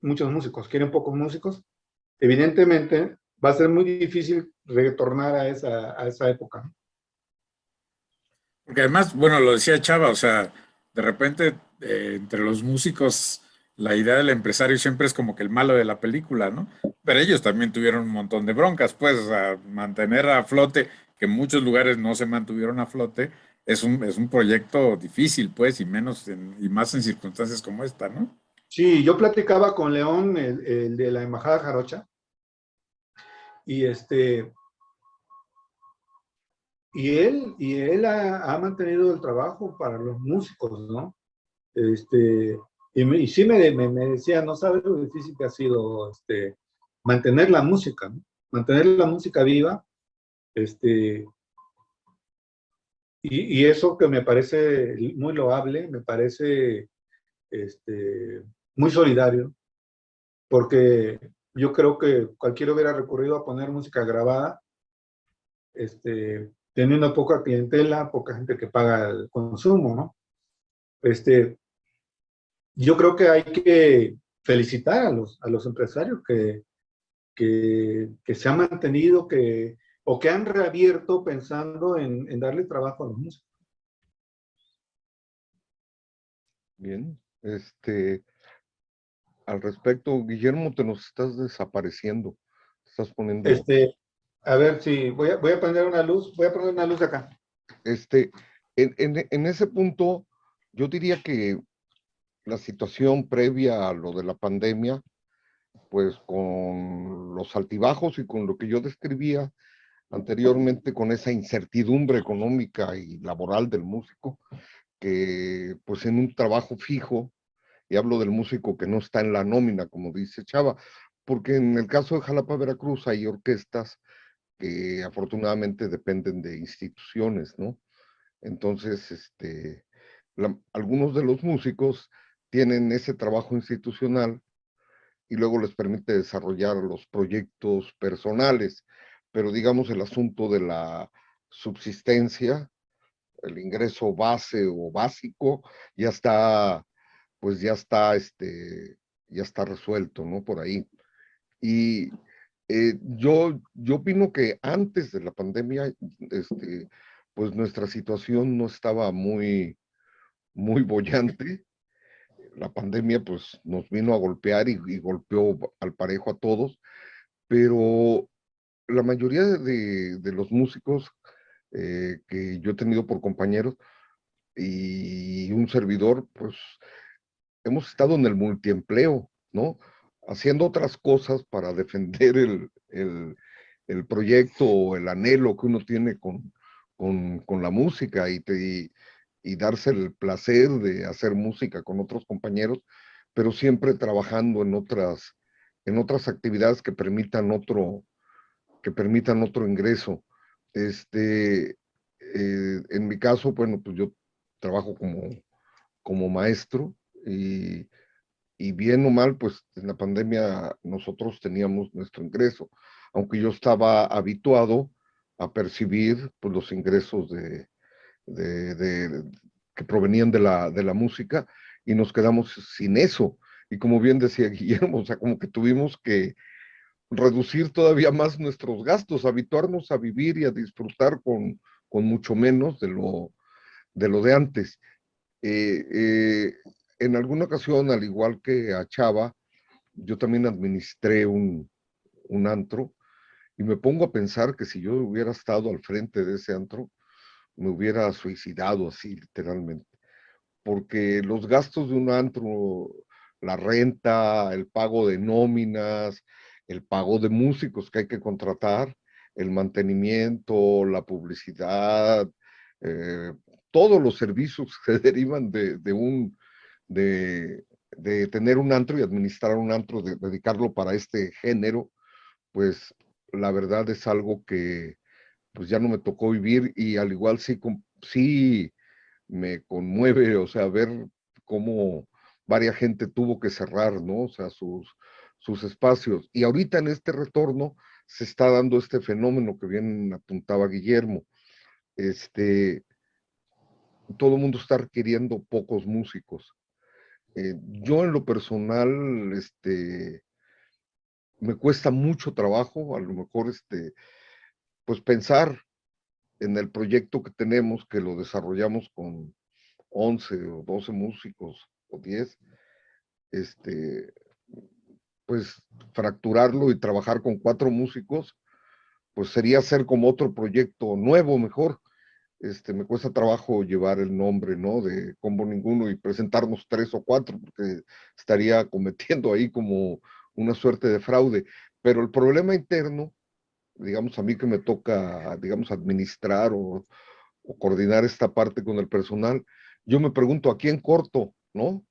muchos músicos, quieren pocos músicos. Evidentemente va a ser muy difícil retornar a esa época, ¿no? Porque además, bueno, lo decía Chava, o sea, de repente entre los músicos la idea del empresario siempre es como que el malo de la película, ¿no? Pero ellos también tuvieron un montón de broncas, pues, o sea, mantener a flote, que en muchos lugares no se mantuvieron a flote, es un proyecto difícil, pues, y menos y más en circunstancias como esta, ¿no? Sí, yo platicaba con León, el de la Embajada Jarocha, y y él ha mantenido el trabajo para los músicos, ¿no? Y sí me decía, no sabes lo difícil que ha sido mantener la música, ¿no? Mantener la música viva, y eso que me parece muy loable, me parece muy solidario, porque yo creo que cualquiera hubiera recurrido a poner música grabada, teniendo poca clientela, poca gente que paga el consumo, ¿no? Yo creo que hay que felicitar a los empresarios que se han mantenido, o que han reabierto pensando en darle trabajo a los músicos. Bien, al respecto, Guillermo, te nos estás desapareciendo. Estás poniendo, A ver si voy a poner una luz acá. este, en ese punto, yo diría que la situación previa a lo de la pandemia, pues con los altibajos y con lo que yo describía anteriormente, con esa incertidumbre económica y laboral del músico, que pues en un trabajo fijo, y hablo del músico que no está en la nómina, como dice Chava, porque en el caso de Jalapa, Veracruz, hay orquestas que afortunadamente dependen de instituciones, ¿no? Entonces, algunos de los músicos tienen ese trabajo institucional y luego les permite desarrollar los proyectos personales, pero digamos el asunto de la subsistencia, el ingreso base o básico, ya está, pues ya está resuelto, ¿no? Por ahí. Y yo opino que antes de la pandemia, pues nuestra situación no estaba muy bollante. La pandemia pues nos vino a golpear y golpeó al parejo a todos, pero la mayoría de los músicos que yo he tenido por compañeros y un servidor, pues hemos estado en el multiempleo, ¿no? Haciendo otras cosas para defender el proyecto o el anhelo que uno tiene con la música y darse el placer de hacer música con otros compañeros, pero siempre trabajando en otras actividades que permitan otro ingreso. En mi caso, bueno, pues yo trabajo como maestro y bien o mal, pues en la pandemia nosotros teníamos nuestro ingreso, aunque yo estaba habituado a percibir pues, los ingresos que provenían de la música y nos quedamos sin eso. Y como bien decía Guillermo, o sea, como que tuvimos que reducir todavía más nuestros gastos, habituarnos a vivir y a disfrutar con mucho menos de lo de antes. Eh, eh, en alguna ocasión, al igual que a Chava, yo también administré un antro y me pongo a pensar que si yo hubiera estado al frente de ese antro, me hubiera suicidado así literalmente, porque los gastos de un antro, la renta, el pago de nóminas, el pago de músicos que hay que contratar, el mantenimiento, la publicidad, eh, todos los servicios que se derivan de tener un antro y administrar un antro, de dedicarlo para este género, pues la verdad es algo que pues ya no me tocó vivir, y al igual sí me conmueve, o sea, ver cómo varia gente tuvo que cerrar, ¿no? O sea, sus espacios. Y ahorita en este retorno se está dando este fenómeno que bien apuntaba Guillermo. Todo el mundo está requiriendo pocos músicos. Yo en lo personal, me cuesta mucho trabajo, a lo mejor, pues pensar en el proyecto que tenemos, que lo desarrollamos con 11 o 12 músicos o 10, pues fracturarlo y trabajar con 4 músicos, pues sería hacer como otro proyecto nuevo, mejor. Me cuesta trabajo llevar el nombre, ¿no? De Combo Ninguno y presentarnos 3 o 4, porque estaría cometiendo ahí como una suerte de fraude. Pero el problema interno, digamos, a mí que me toca, digamos, administrar o coordinar esta parte con el personal, yo me pregunto, ¿a quién corto, no?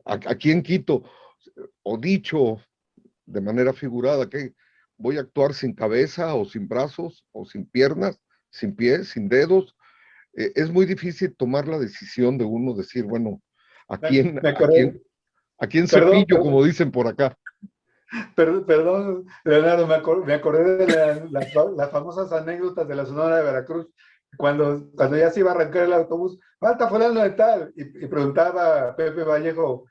¿A quién quito? O dicho de manera figurada, que voy a actuar sin cabeza o sin brazos o sin piernas, sin pies, sin dedos. Es muy difícil tomar la decisión de uno decir, bueno, ¿a quién, Me a acordé, quién, a quién perdón, cepillo, como dicen por acá? perdón, Leonardo, me acordé de las famosas anécdotas de la Sonora de Veracruz, cuando ya se iba a arrancar el autobús, falta fulano de tal, y preguntaba Pepe Vallejo,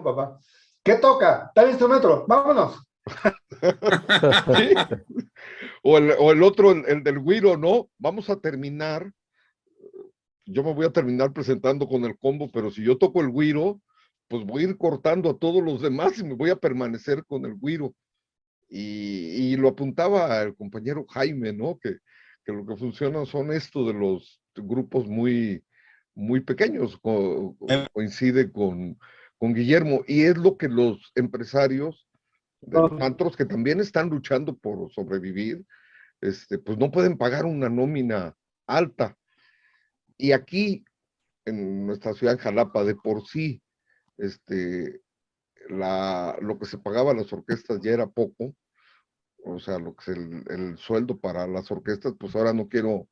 papá, ¿qué toca? Tal instrumento, vámonos. ¿Sí? O el otro, el del güiro, ¿no? Vamos a terminar, yo me voy a terminar presentando con el combo, pero si yo toco el güiro, pues voy a ir cortando a todos los demás y me voy a permanecer con el güiro. Y lo apuntaba el compañero Jaime, ¿no? Que lo que funciona son esto de los grupos muy pequeños, coincide con Guillermo, y es lo que los empresarios de los antros, que también están luchando por sobrevivir, pues no pueden pagar una nómina alta. Y aquí, en nuestra ciudad, en Jalapa, de por sí, lo que se pagaba a las orquestas ya era poco, o sea, lo que es el sueldo para las orquestas, pues ahora no quiero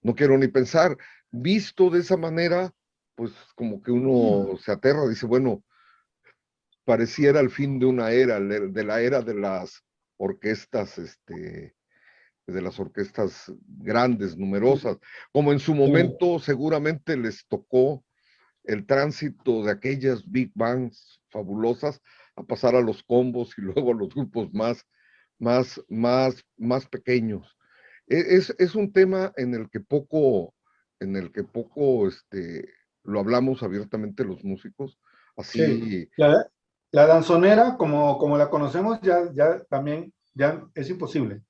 ni pensar. Visto de esa manera, pues como que uno se aterra, dice, bueno, pareciera el fin de una era, de la era de las orquestas, de las orquestas grandes, numerosas, como en su momento seguramente les tocó el tránsito de aquellas big bands fabulosas a pasar a los combos y luego a los grupos más pequeños. Es un tema en el que poco lo hablamos abiertamente los músicos, Sí, así, la danzonera, como la conocemos, ya también ya es imposible,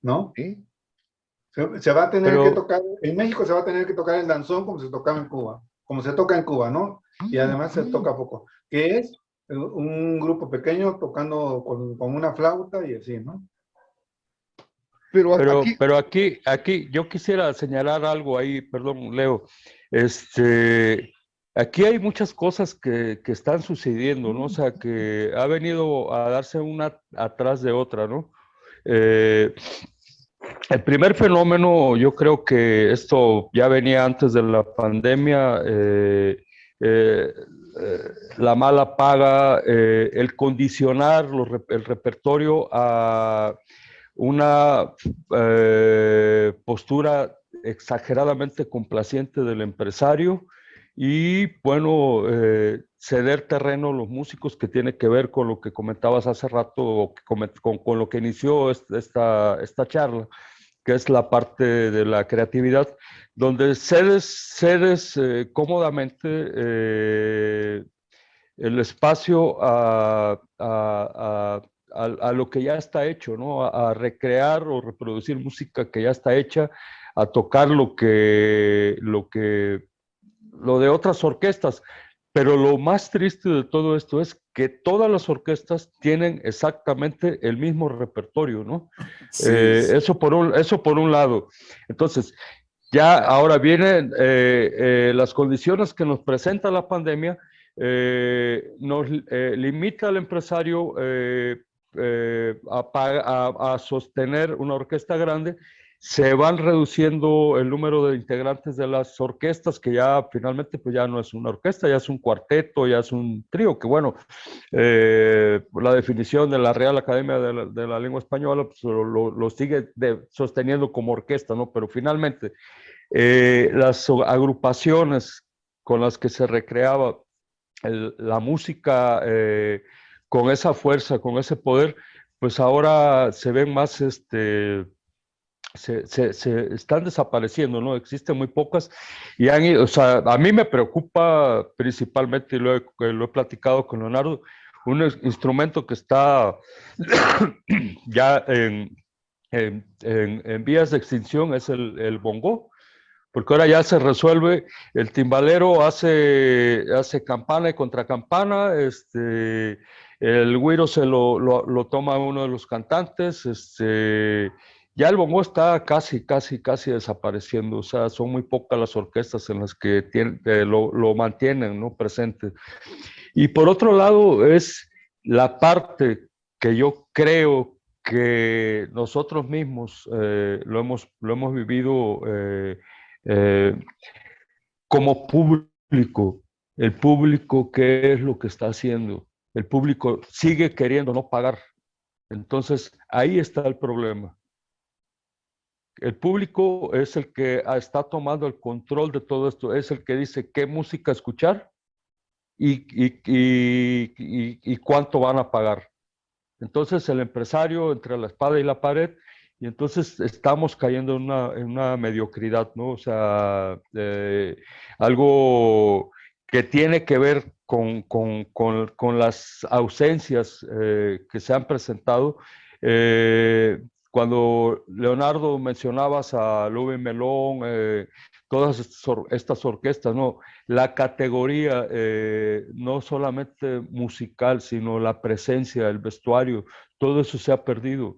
¿no? ¿sí? Se va a tener que Pero, tocar, en México se va a tener que tocar el danzón como se tocaba en Cuba, como se toca en Cuba, ¿no? Y además se toca poco, que es un grupo pequeño tocando con una flauta y así, ¿no? Pero aquí, pero aquí yo quisiera señalar algo ahí, perdón, Leo. Aquí hay muchas cosas que están sucediendo, ¿no? O sea, que ha venido a darse una atrás de otra, ¿no? Eh, el primer fenómeno, yo creo que esto ya venía antes de la pandemia, eh, la mala paga, el condicionar el repertorio a una postura exageradamente complaciente del empresario y, bueno, ceder terreno a los músicos, que tiene que ver con lo que comentabas hace rato, o con lo que inició esta charla, que es la parte de la creatividad, donde cedes cómodamente el espacio a lo que ya está hecho, ¿no? A recrear o reproducir música que ya está hecha, a tocar lo de otras orquestas. Pero lo más triste de todo esto es que todas las orquestas tienen exactamente el mismo repertorio, ¿no? Sí. Eso por un lado. Entonces, ya ahora vienen las condiciones que nos presenta la pandemia, nos limita al empresario a sostener una orquesta grande. Se van reduciendo el número de integrantes de las orquestas, que ya finalmente pues ya no es una orquesta, ya es un cuarteto, ya es un trío, que bueno, la definición de la Real Academia de la Lengua Española pues, lo sigue sosteniendo como orquesta, ¿no? Pero finalmente las agrupaciones con las que se recreaba la música con esa fuerza, con ese poder, pues ahora se ven más, se están desapareciendo, ¿no? Existen muy pocas y han ido, o sea, a mí me preocupa principalmente, y lo he platicado con Leonardo, un instrumento que está ya en vías de extinción es el bongo, porque ahora ya se resuelve, el timbalero hace campana y contracampana, el güiro se lo toma uno de los cantantes, ya el bongo está casi desapareciendo, o sea, son muy pocas las orquestas en las que lo mantienen, ¿no? Presente. Y por otro lado es la parte que yo creo que nosotros mismos lo hemos vivido eh, como público. El público, ¿qué es lo que está haciendo? El público sigue queriendo no pagar. Entonces, ahí está el problema. El público es el que está tomando el control de todo esto, es el que dice qué música escuchar y cuánto van a pagar. Entonces el empresario entre la espada y la pared, y entonces estamos cayendo en una mediocridad, ¿no? O sea, algo que tiene que ver con las ausencias que se han presentado. Cuando Leonardo mencionabas a Lubin Melón, todas estas orquestas, ¿no? La categoría, no solamente musical, sino la presencia, el vestuario, todo eso se ha perdido.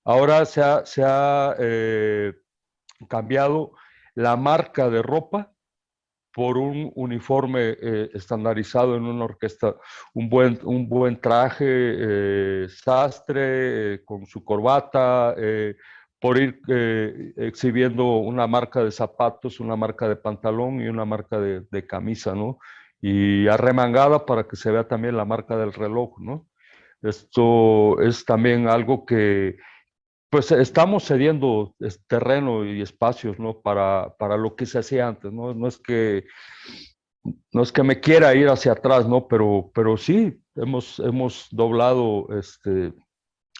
Ahora se ha cambiado la marca de ropa por un uniforme estandarizado en una orquesta, un buen traje, sastre, con su corbata, por ir exhibiendo una marca de zapatos, una marca de pantalón y una marca de camisa, ¿no? Y arremangada para que se vea también la marca del reloj, ¿no? Esto es también algo que, pues estamos cediendo terreno y espacios, ¿no? Para lo que se hacía antes, ¿no? No es que me quiera ir hacia atrás, ¿no? Pero sí, hemos doblado,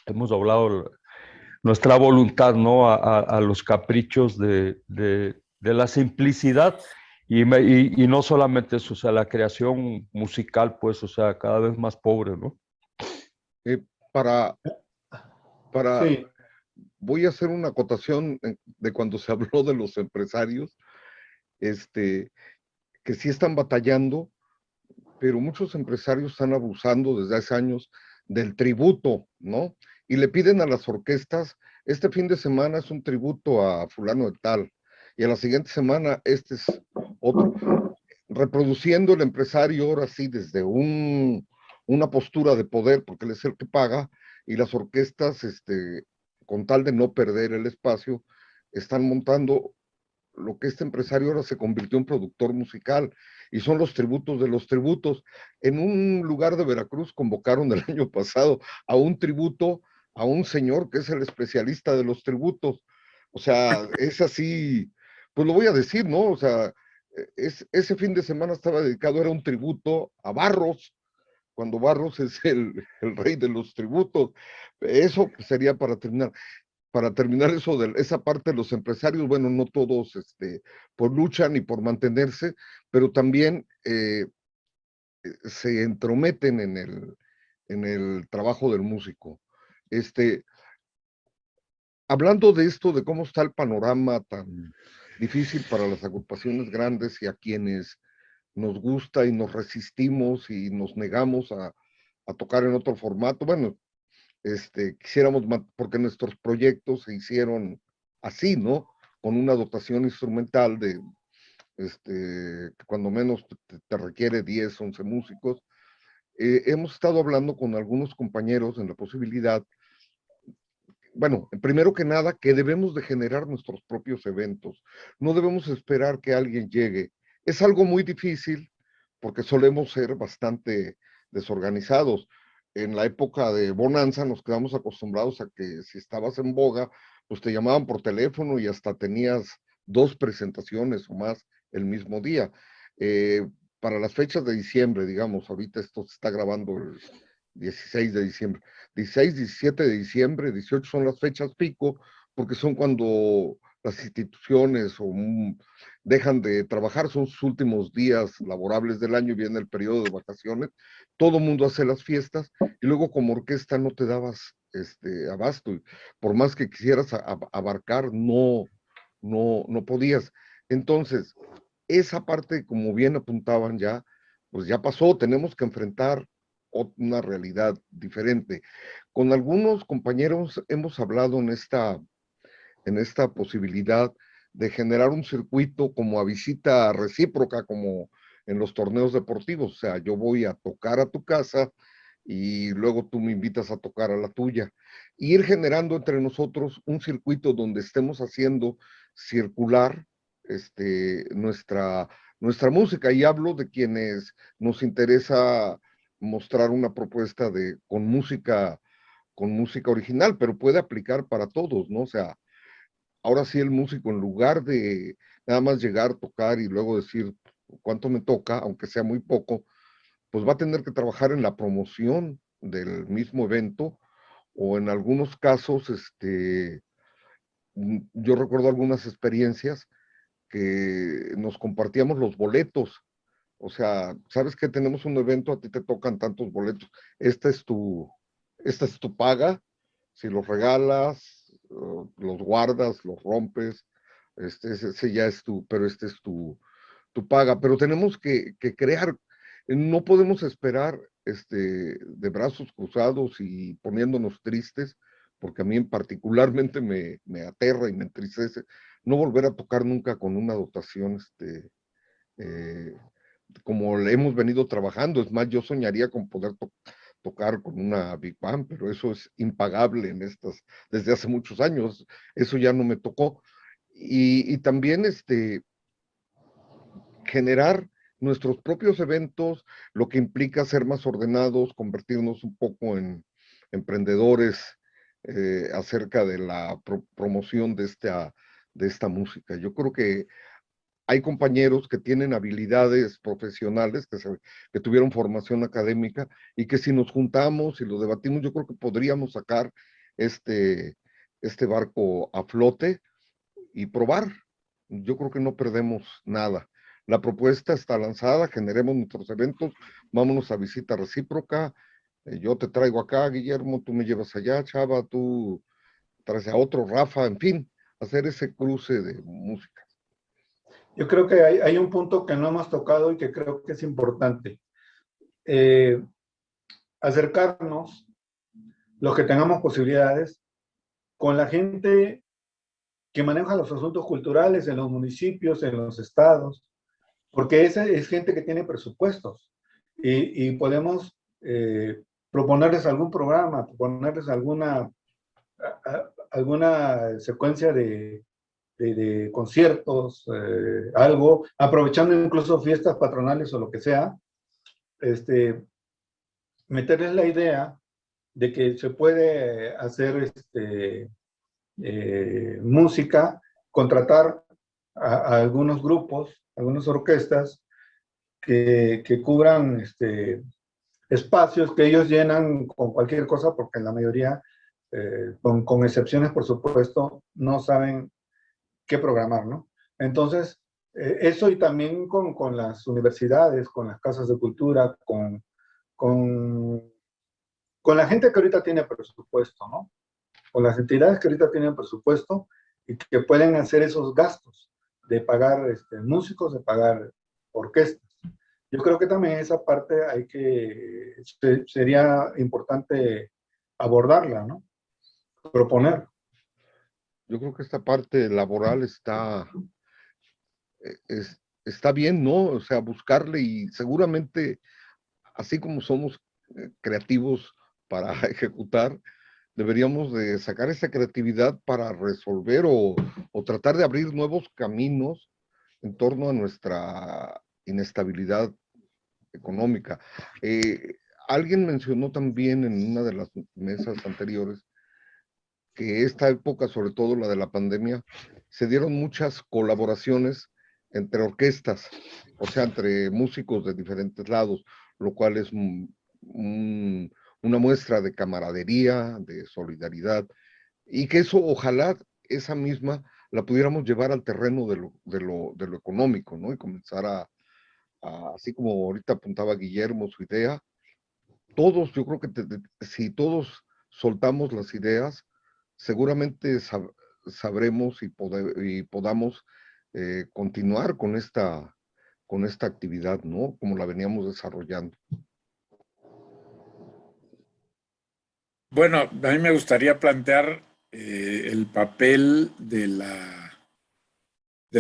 hemos doblado nuestra voluntad, ¿no? A los caprichos de la simplicidad y no solamente eso, o sea, la creación musical, pues, o sea, cada vez más pobre, ¿no? Para Sí. Voy a hacer una acotación de cuando se habló de los empresarios, que sí están batallando, pero muchos empresarios están abusando desde hace años del tributo, ¿no? Y le piden a las orquestas, este fin de semana es un tributo a fulano de tal, y a la siguiente semana este es otro, reproduciendo el empresario ahora sí desde una postura de poder, porque él es el que paga, y las orquestas, con tal de no perder el espacio, están montando lo que este empresario ahora se convirtió en productor musical, y son los tributos de los tributos. En un lugar de Veracruz convocaron el año pasado a un tributo a un señor que es el especialista de los tributos. O sea, es así, pues lo voy a decir, ¿no? O sea, ese fin de semana estaba dedicado, era un tributo a Barros, cuando Barros es el rey de los tributos. Eso sería para terminar eso de esa parte de los empresarios. Bueno, no todos por luchan y por mantenerse, pero también se entrometen en el trabajo del músico. Hablando de esto, de cómo está el panorama tan difícil para las agrupaciones grandes y a quienes nos gusta y nos resistimos y nos negamos a tocar en otro formato. Bueno, quisiéramos, porque nuestros proyectos se hicieron así, ¿no? Con una dotación instrumental de, cuando menos te requiere 10, 11 músicos. Hemos estado hablando con algunos compañeros en la posibilidad, bueno, primero que nada, que debemos de generar nuestros propios eventos. No debemos esperar que alguien llegue. Es algo muy difícil porque solemos ser bastante desorganizados. En la época de bonanza nos quedamos acostumbrados a que si estabas en boga, pues te llamaban por teléfono y hasta tenías 2 presentaciones o más el mismo día. Para las fechas de diciembre, digamos, ahorita esto se está grabando el 16 de diciembre. 16, 17 de diciembre, 18 son las fechas pico, porque son cuando las instituciones dejan de trabajar, son sus últimos días laborables del año y viene el periodo de vacaciones. Todo el mundo hace las fiestas y luego como orquesta no te dabas abasto. Y por más que quisieras abarcar, no podías. Entonces, esa parte, como bien apuntaban ya, pues ya pasó, tenemos que enfrentar una realidad diferente. Con algunos compañeros hemos hablado en esta posibilidad de generar un circuito como a visita recíproca, como en los torneos deportivos. O sea, yo voy a tocar a tu casa y luego tú me invitas a tocar a la tuya. Y ir generando entre nosotros un circuito donde estemos haciendo circular nuestra música. Y hablo de quienes nos interesa mostrar una propuesta con música original, pero puede aplicar para todos, ¿no? O sea, ahora sí el músico, en lugar de nada más llegar, tocar y luego decir cuánto me toca, aunque sea muy poco, pues va a tener que trabajar en la promoción del mismo evento, o en algunos casos, yo recuerdo algunas experiencias que nos compartíamos los boletos. O sea, sabes que tenemos un evento, a ti te tocan tantos boletos, esta es tu paga, si los regalas, los guardas, los rompes, ese ya es pero este es tu paga. Pero tenemos que crear, no podemos esperar de brazos cruzados y poniéndonos tristes, porque a mí particularmente me aterra y me entristece no volver a tocar nunca con una dotación eh, como le hemos venido trabajando. Es más, yo soñaría con poder tocar con una Big Band, pero eso es impagable desde hace muchos años. Eso ya no me tocó. Y también generar nuestros propios eventos, lo que implica ser más ordenados, convertirnos un poco en emprendedores acerca de la promoción de esta música. Yo creo que hay compañeros que tienen habilidades profesionales, que tuvieron formación académica y que si nos juntamos y lo debatimos, yo creo que podríamos sacar este barco a flote y probar. Yo creo que no perdemos nada. La propuesta está lanzada, generemos nuestros eventos, vámonos a visita recíproca. Yo te traigo acá, Guillermo, tú me llevas allá, Chava, tú traes a otro, Rafa, en fin, hacer ese cruce de música. Yo creo que hay un punto que no hemos tocado y que creo que es importante. Acercarnos, los que tengamos posibilidades, con la gente que maneja los asuntos culturales en los municipios, en los estados, porque esa es gente que tiene presupuestos y podemos proponerles algún programa, proponerles alguna secuencia de conciertos, algo, aprovechando incluso fiestas patronales o lo que sea, meterles la idea de que se puede hacer música, contratar a algunos grupos, algunas orquestas que cubran espacios que ellos llenan con cualquier cosa, porque en la mayoría, con excepciones por supuesto, no saben qué programar, ¿no? Entonces, eso y también con las universidades, con las casas de cultura, con la gente que ahorita tiene presupuesto, ¿no? Con las entidades que ahorita tienen presupuesto y que pueden hacer esos gastos de pagar músicos, de pagar orquestas. yo creo que también esa parte sería importante abordarla, ¿no? Proponer. Yo creo que esta parte laboral está bien, ¿no? O sea, buscarle y seguramente, así como somos creativos para ejecutar, deberíamos de sacar esa creatividad para resolver o tratar de abrir nuevos caminos en torno a nuestra inestabilidad económica. Alguien mencionó también en una de las mesas anteriores que esta época, sobre todo la de la pandemia, se dieron muchas colaboraciones entre orquestas, o sea, entre músicos de diferentes lados, lo cual es una muestra de camaradería, de solidaridad, y que eso ojalá esa misma la pudiéramos llevar al terreno de lo económico, ¿no? Y comenzar así como ahorita apuntaba Guillermo su idea, todos, yo creo que si todos soltamos las ideas, seguramente sabremos y podamos continuar con esta actividad, ¿no? Como la veníamos desarrollando. Bueno, a mí me gustaría plantear el papel de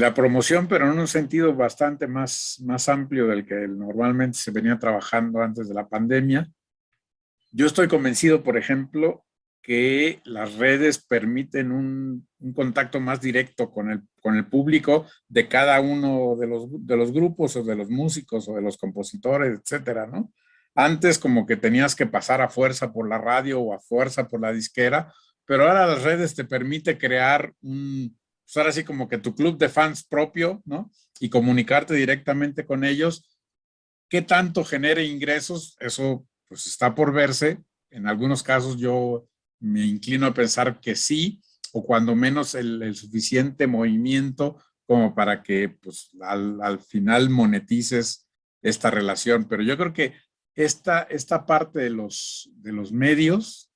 la promoción, pero en un sentido bastante más amplio del que normalmente se venía trabajando antes de la pandemia. Yo estoy convencido, por ejemplo, que las redes permiten un contacto más directo con el público de cada uno de los grupos o de los músicos o de los compositores, etcétera, ¿no? Antes como que tenías que pasar a fuerza por la radio o a fuerza por la disquera, pero ahora las redes te permite crear pues ahora sí como que tu club de fans propio, ¿no? Y comunicarte directamente con ellos. ¿Qué tanto genere ingresos? Eso pues está por verse. En algunos casos yo me inclino a pensar que sí, o cuando menos el suficiente movimiento como para que pues al final monetices esta relación. Pero yo creo que esta parte de los medios,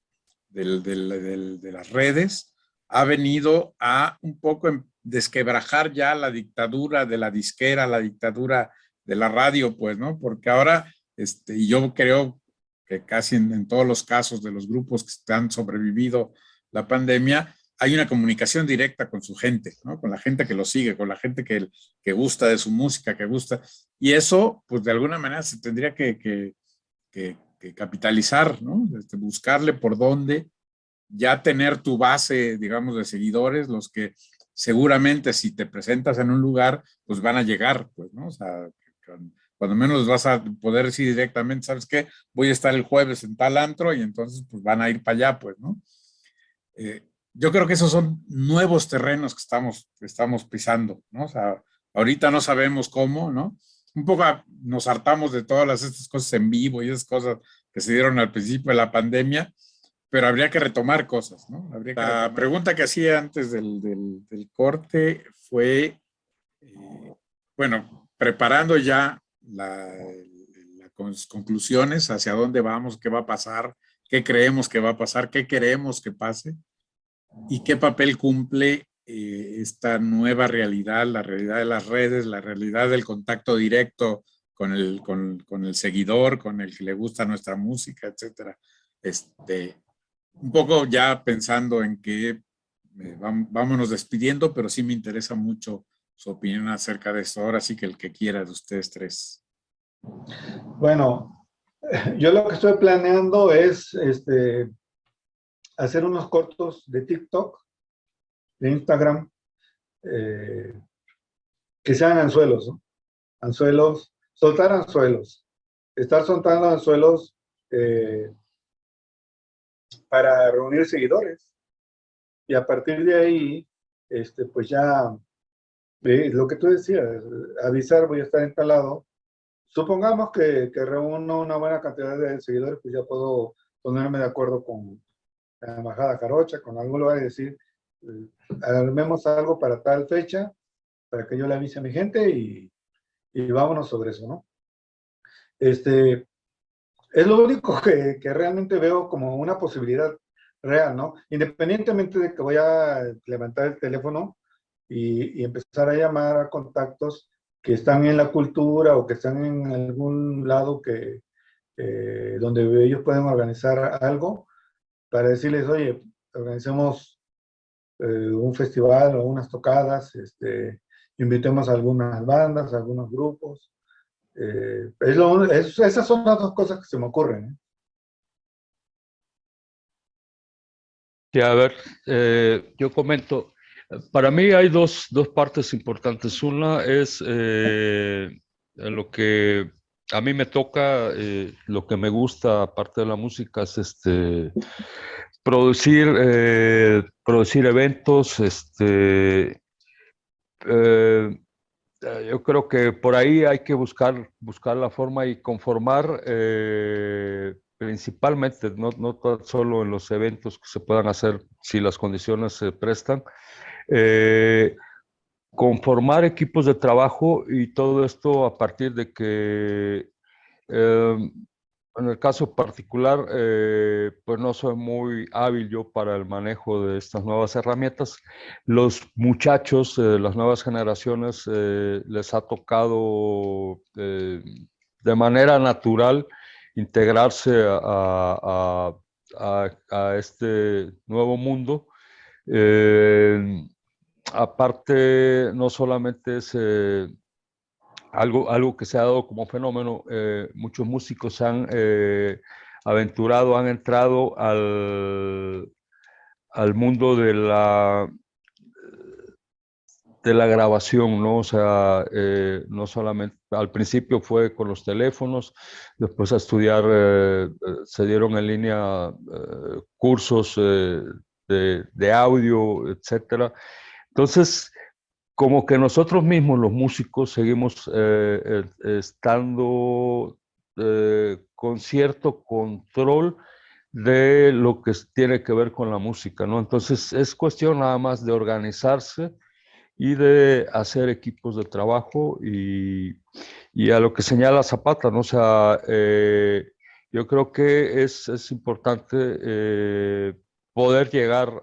de las redes, ha venido a un poco desquebrajar ya la dictadura de la disquera, la dictadura de la radio, pues, ¿no? Porque ahora, y yo creo que casi en todos los casos de los grupos que han sobrevivido la pandemia, hay una comunicación directa con su gente, ¿no? Con la gente que lo sigue, con la gente que gusta de su música, que gusta. Y eso, pues de alguna manera se tendría que capitalizar, ¿no? Buscarle por dónde ya tener tu base, digamos, de seguidores, los que seguramente si te presentas en un lugar, pues van a llegar, pues, ¿no? O sea, cuando menos vas a poder decir directamente, ¿sabes qué? Voy a estar el jueves en tal antro y entonces pues van a ir para allá, pues, ¿no? Yo creo que esos son nuevos terrenos que estamos pisando, ¿no? O sea, ahorita no sabemos cómo, ¿no? Un poco nos hartamos de todas estas cosas en vivo y esas cosas que se dieron al principio de la pandemia, pero habría que retomar cosas, ¿no? La pregunta que hacía antes del corte fue, bueno, preparando ya las conclusiones hacia dónde vamos, qué va a pasar, qué creemos que va a pasar, qué queremos que pase y qué papel cumple esta nueva realidad, la realidad de las redes, la realidad del contacto directo con el seguidor, con el que le gusta nuestra música, etcétera. Un poco ya pensando en que vámonos despidiendo, pero sí me interesa mucho su opinión acerca de esto. Ahora sí que el que quiera de ustedes tres. Bueno, yo lo que estoy planeando es hacer unos cortos de TikTok, de Instagram, que sean anzuelos, ¿no? Anzuelos, soltar anzuelos, estar soltando anzuelos para reunir seguidores. Y a partir de ahí, pues ya, lo que tú decías, avisar, voy a estar instalado. Supongamos que reúno una buena cantidad de seguidores, pues ya puedo ponerme de acuerdo con la Embajada Jarocha, con algún lugar y decir, armemos algo para tal fecha, para que yo le avise a mi gente y vámonos sobre eso, ¿no? Es lo único que realmente veo como una posibilidad real, ¿no? Independientemente de que voy a levantar el teléfono y empezar a llamar a contactos que están en la cultura o que están en algún lado donde ellos pueden organizar algo, para decirles, oye, organizemos un festival o unas tocadas, invitemos a algunas bandas, a algunos grupos. Esas son las dos cosas que se me ocurren, ¿eh? Sí, a ver, yo comento, para mí hay dos partes importantes. Una es lo que a mí me toca, lo que me gusta, aparte de la música, es producir eventos. Eh, yo creo que por ahí hay que buscar la forma y conformar principalmente, no tan solo en los eventos que se puedan hacer si las condiciones se prestan, eh, conformar equipos de trabajo y todo esto a partir de que en el caso particular, pues no soy muy hábil yo para el manejo de estas nuevas herramientas. Los muchachos, las nuevas generaciones, les ha tocado de manera natural integrarse a este nuevo mundo. Eh, Aparte, no solamente es algo que se ha dado como fenómeno, muchos músicos se han aventurado, han entrado al mundo de la grabación, ¿no? O sea, no solamente, al principio fue con los teléfonos, después a estudiar, se dieron en línea cursos de audio, etcétera. Entonces, como que nosotros mismos, los músicos, seguimos estando con cierto control de lo que tiene que ver con la música, ¿no? Entonces es cuestión nada más de organizarse y de hacer equipos de trabajo y a lo que señala Zapata, ¿no? O sea, yo creo que es importante poder llegar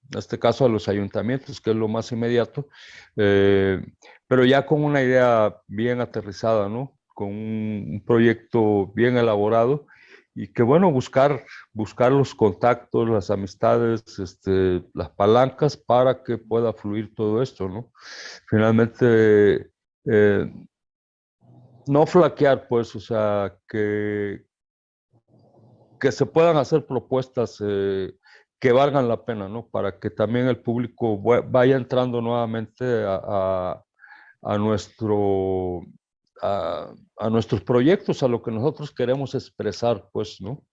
en este caso a los ayuntamientos, que es lo más inmediato, eh, pero ya con una idea bien aterrizada, ¿no? Con un proyecto bien elaborado y que bueno, buscar los contactos, las amistades, las palancas para que pueda fluir todo esto, ¿no? Finalmente, no flaquear, pues, o sea, que se puedan hacer propuestas que valgan la pena, ¿no? Para que también el público vaya entrando nuevamente a nuestro, a nuestros proyectos, a lo que nosotros queremos expresar, pues, ¿no?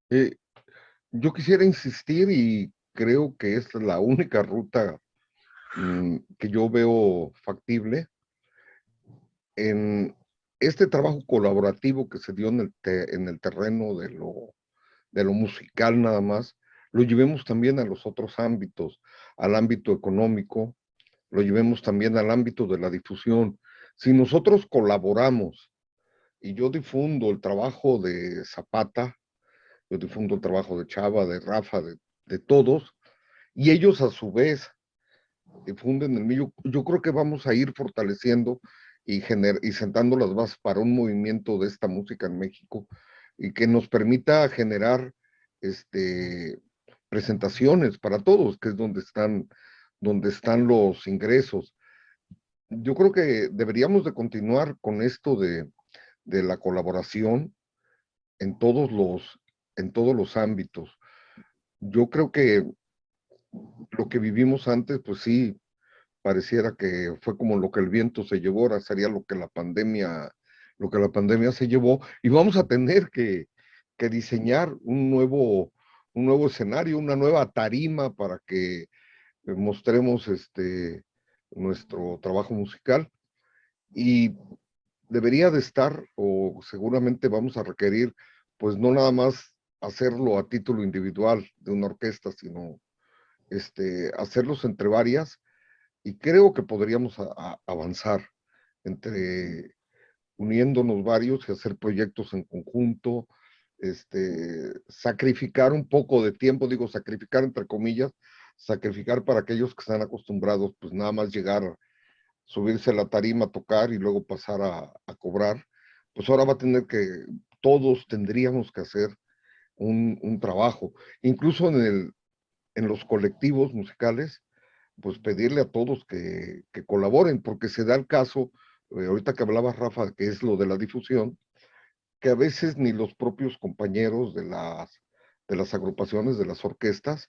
Eh, yo quisiera insistir y creo que esta es la única ruta que yo veo factible en este trabajo colaborativo que se dio en el terreno de lo musical nada más, lo llevemos también a los otros ámbitos, al ámbito económico, lo llevemos también al ámbito de la difusión. Si nosotros colaboramos y yo difundo el trabajo de Zapata, yo difundo el trabajo de Chava, de Rafa, de todos, y ellos a su vez difunden el mío, yo creo que vamos a ir fortaleciendo y sentando las bases para un movimiento de esta música en México y que nos permita generar este, presentaciones para todos, que es donde están los ingresos. Yo creo que deberíamos de continuar con esto de la colaboración en en todos los ámbitos. Yo creo que lo que vivimos antes, pues sí, pareciera que fue como lo que el viento se llevó, ahora sería lo que la pandemia se llevó, y vamos a tener que diseñar un nuevo escenario, una nueva tarima para que mostremos nuestro trabajo musical. Y debería de estar, o seguramente vamos a requerir, pues no nada más hacerlo a título individual de una orquesta, sino hacerlos entre varias, y creo que podríamos avanzar entre uniéndonos varios y hacer proyectos en conjunto, sacrificar un poco de tiempo, digo sacrificar entre comillas, sacrificar para aquellos que están acostumbrados, pues nada más llegar, subirse a la tarima, tocar y luego pasar a cobrar, pues ahora va a tener que, todos tendríamos que hacer un trabajo, incluso en los colectivos musicales, pues pedirle a todos que colaboren, porque se da el caso, ahorita que hablaba Rafa, que es lo de la difusión, que a veces ni los propios compañeros de las agrupaciones, de las orquestas,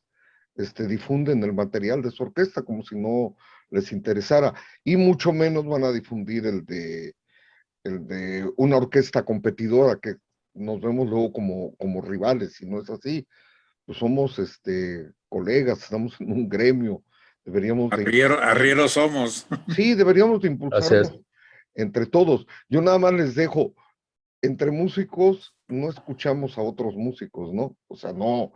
difunden el material de su orquesta como si no les interesara, y mucho menos van a difundir el de una orquesta competidora que nos vemos luego como rivales, y no es así, pues somos colegas, estamos en un gremio, deberíamos de Arrieros somos. sí, deberíamos de Así es. impulsarnos entre todos. Yo nada más les dejo, entre músicos no escuchamos a otros músicos, ¿no? O sea, no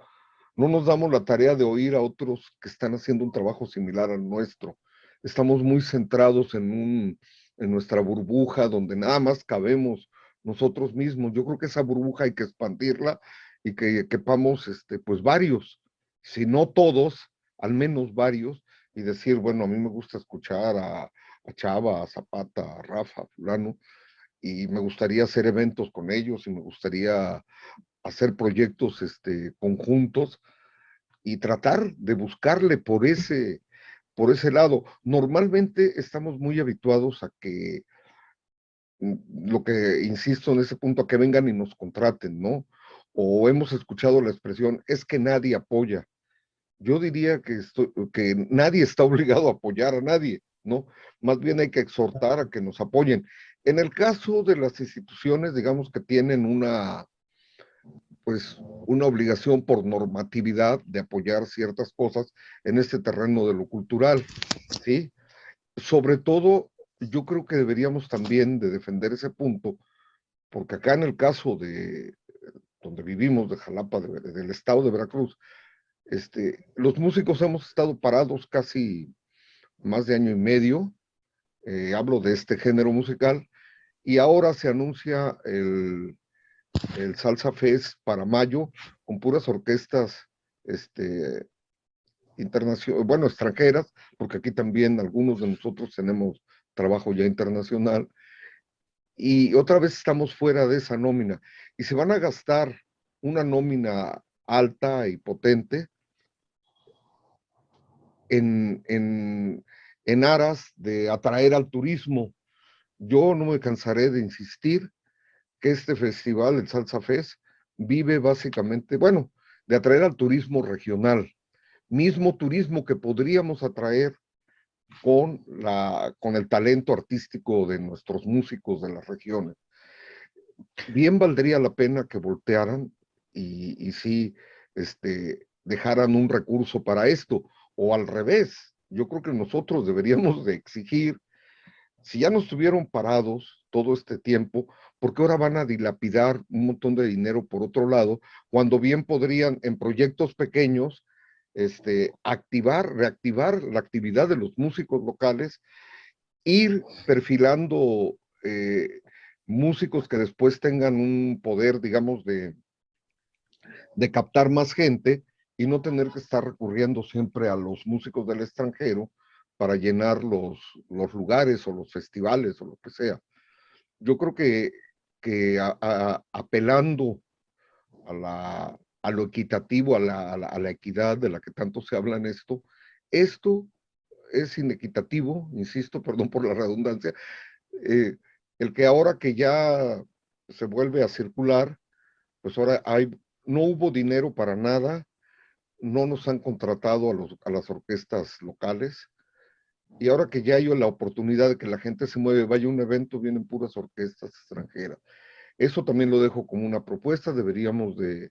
nos damos la tarea de oír a otros que están haciendo un trabajo similar al nuestro. Estamos muy centrados en nuestra burbuja donde nada más cabemos nosotros mismos. Yo creo que esa burbuja hay que expandirla y que quepamos, pues varios, si no todos, al menos varios, y decir, bueno, a mí me gusta escuchar a Chava, a Zapata, a Rafa, a fulano, y me gustaría hacer eventos con ellos y me gustaría hacer proyectos conjuntos y tratar de buscarle por ese lado. Normalmente estamos muy habituados a que, lo que insisto en ese punto, a que vengan y nos contraten, ¿no? O hemos escuchado la expresión, es que nadie apoya. Yo diría que nadie está obligado a apoyar a nadie, ¿no? Más bien hay que exhortar a que nos apoyen. En el caso de las instituciones, digamos que tienen pues, una obligación por normatividad de apoyar ciertas cosas en este terreno de lo cultural, ¿sí? Sobre todo, yo creo que deberíamos también de defender ese punto, porque acá en el caso de donde vivimos, de Jalapa, del estado de Veracruz, los músicos hemos estado parados casi más de año y medio, hablo de este género musical, y ahora se anuncia el Salsa Fest para mayo, con puras orquestas bueno, extranjeras, porque aquí también algunos de nosotros tenemos trabajo ya internacional, y otra vez estamos fuera de esa nómina, y se van a gastar una nómina alta y potente en aras de atraer al turismo. Yo no me cansaré de insistir que este festival, el Salsa Fest, vive básicamente, bueno, de atraer al turismo regional, mismo turismo que podríamos atraer con el talento artístico de nuestros músicos de las regiones. Bien valdría la pena que voltearan y sí, dejaran un recurso para esto, o al revés. Yo creo que nosotros deberíamos de exigir, si ya no estuvieron parados todo este tiempo, ¿por qué ahora van a dilapidar un montón de dinero por otro lado, cuando bien podrían en proyectos pequeños reactivar la actividad de los músicos locales, ir perfilando músicos que después tengan un poder, digamos, de captar más gente y no tener que estar recurriendo siempre a los músicos del extranjero para llenar los lugares o los festivales o lo que sea. Yo creo que apelando a lo equitativo, a la equidad de la que tanto se habla en esto es inequitativo, insisto, perdón por la redundancia, el que ahora que ya se vuelve a circular, pues ahora no hubo dinero para nada, no nos han contratado a las orquestas locales, y ahora que ya hay la oportunidad de que la gente se mueve, vaya a un evento, vienen puras orquestas extranjeras. Eso también lo dejo como una propuesta, deberíamos de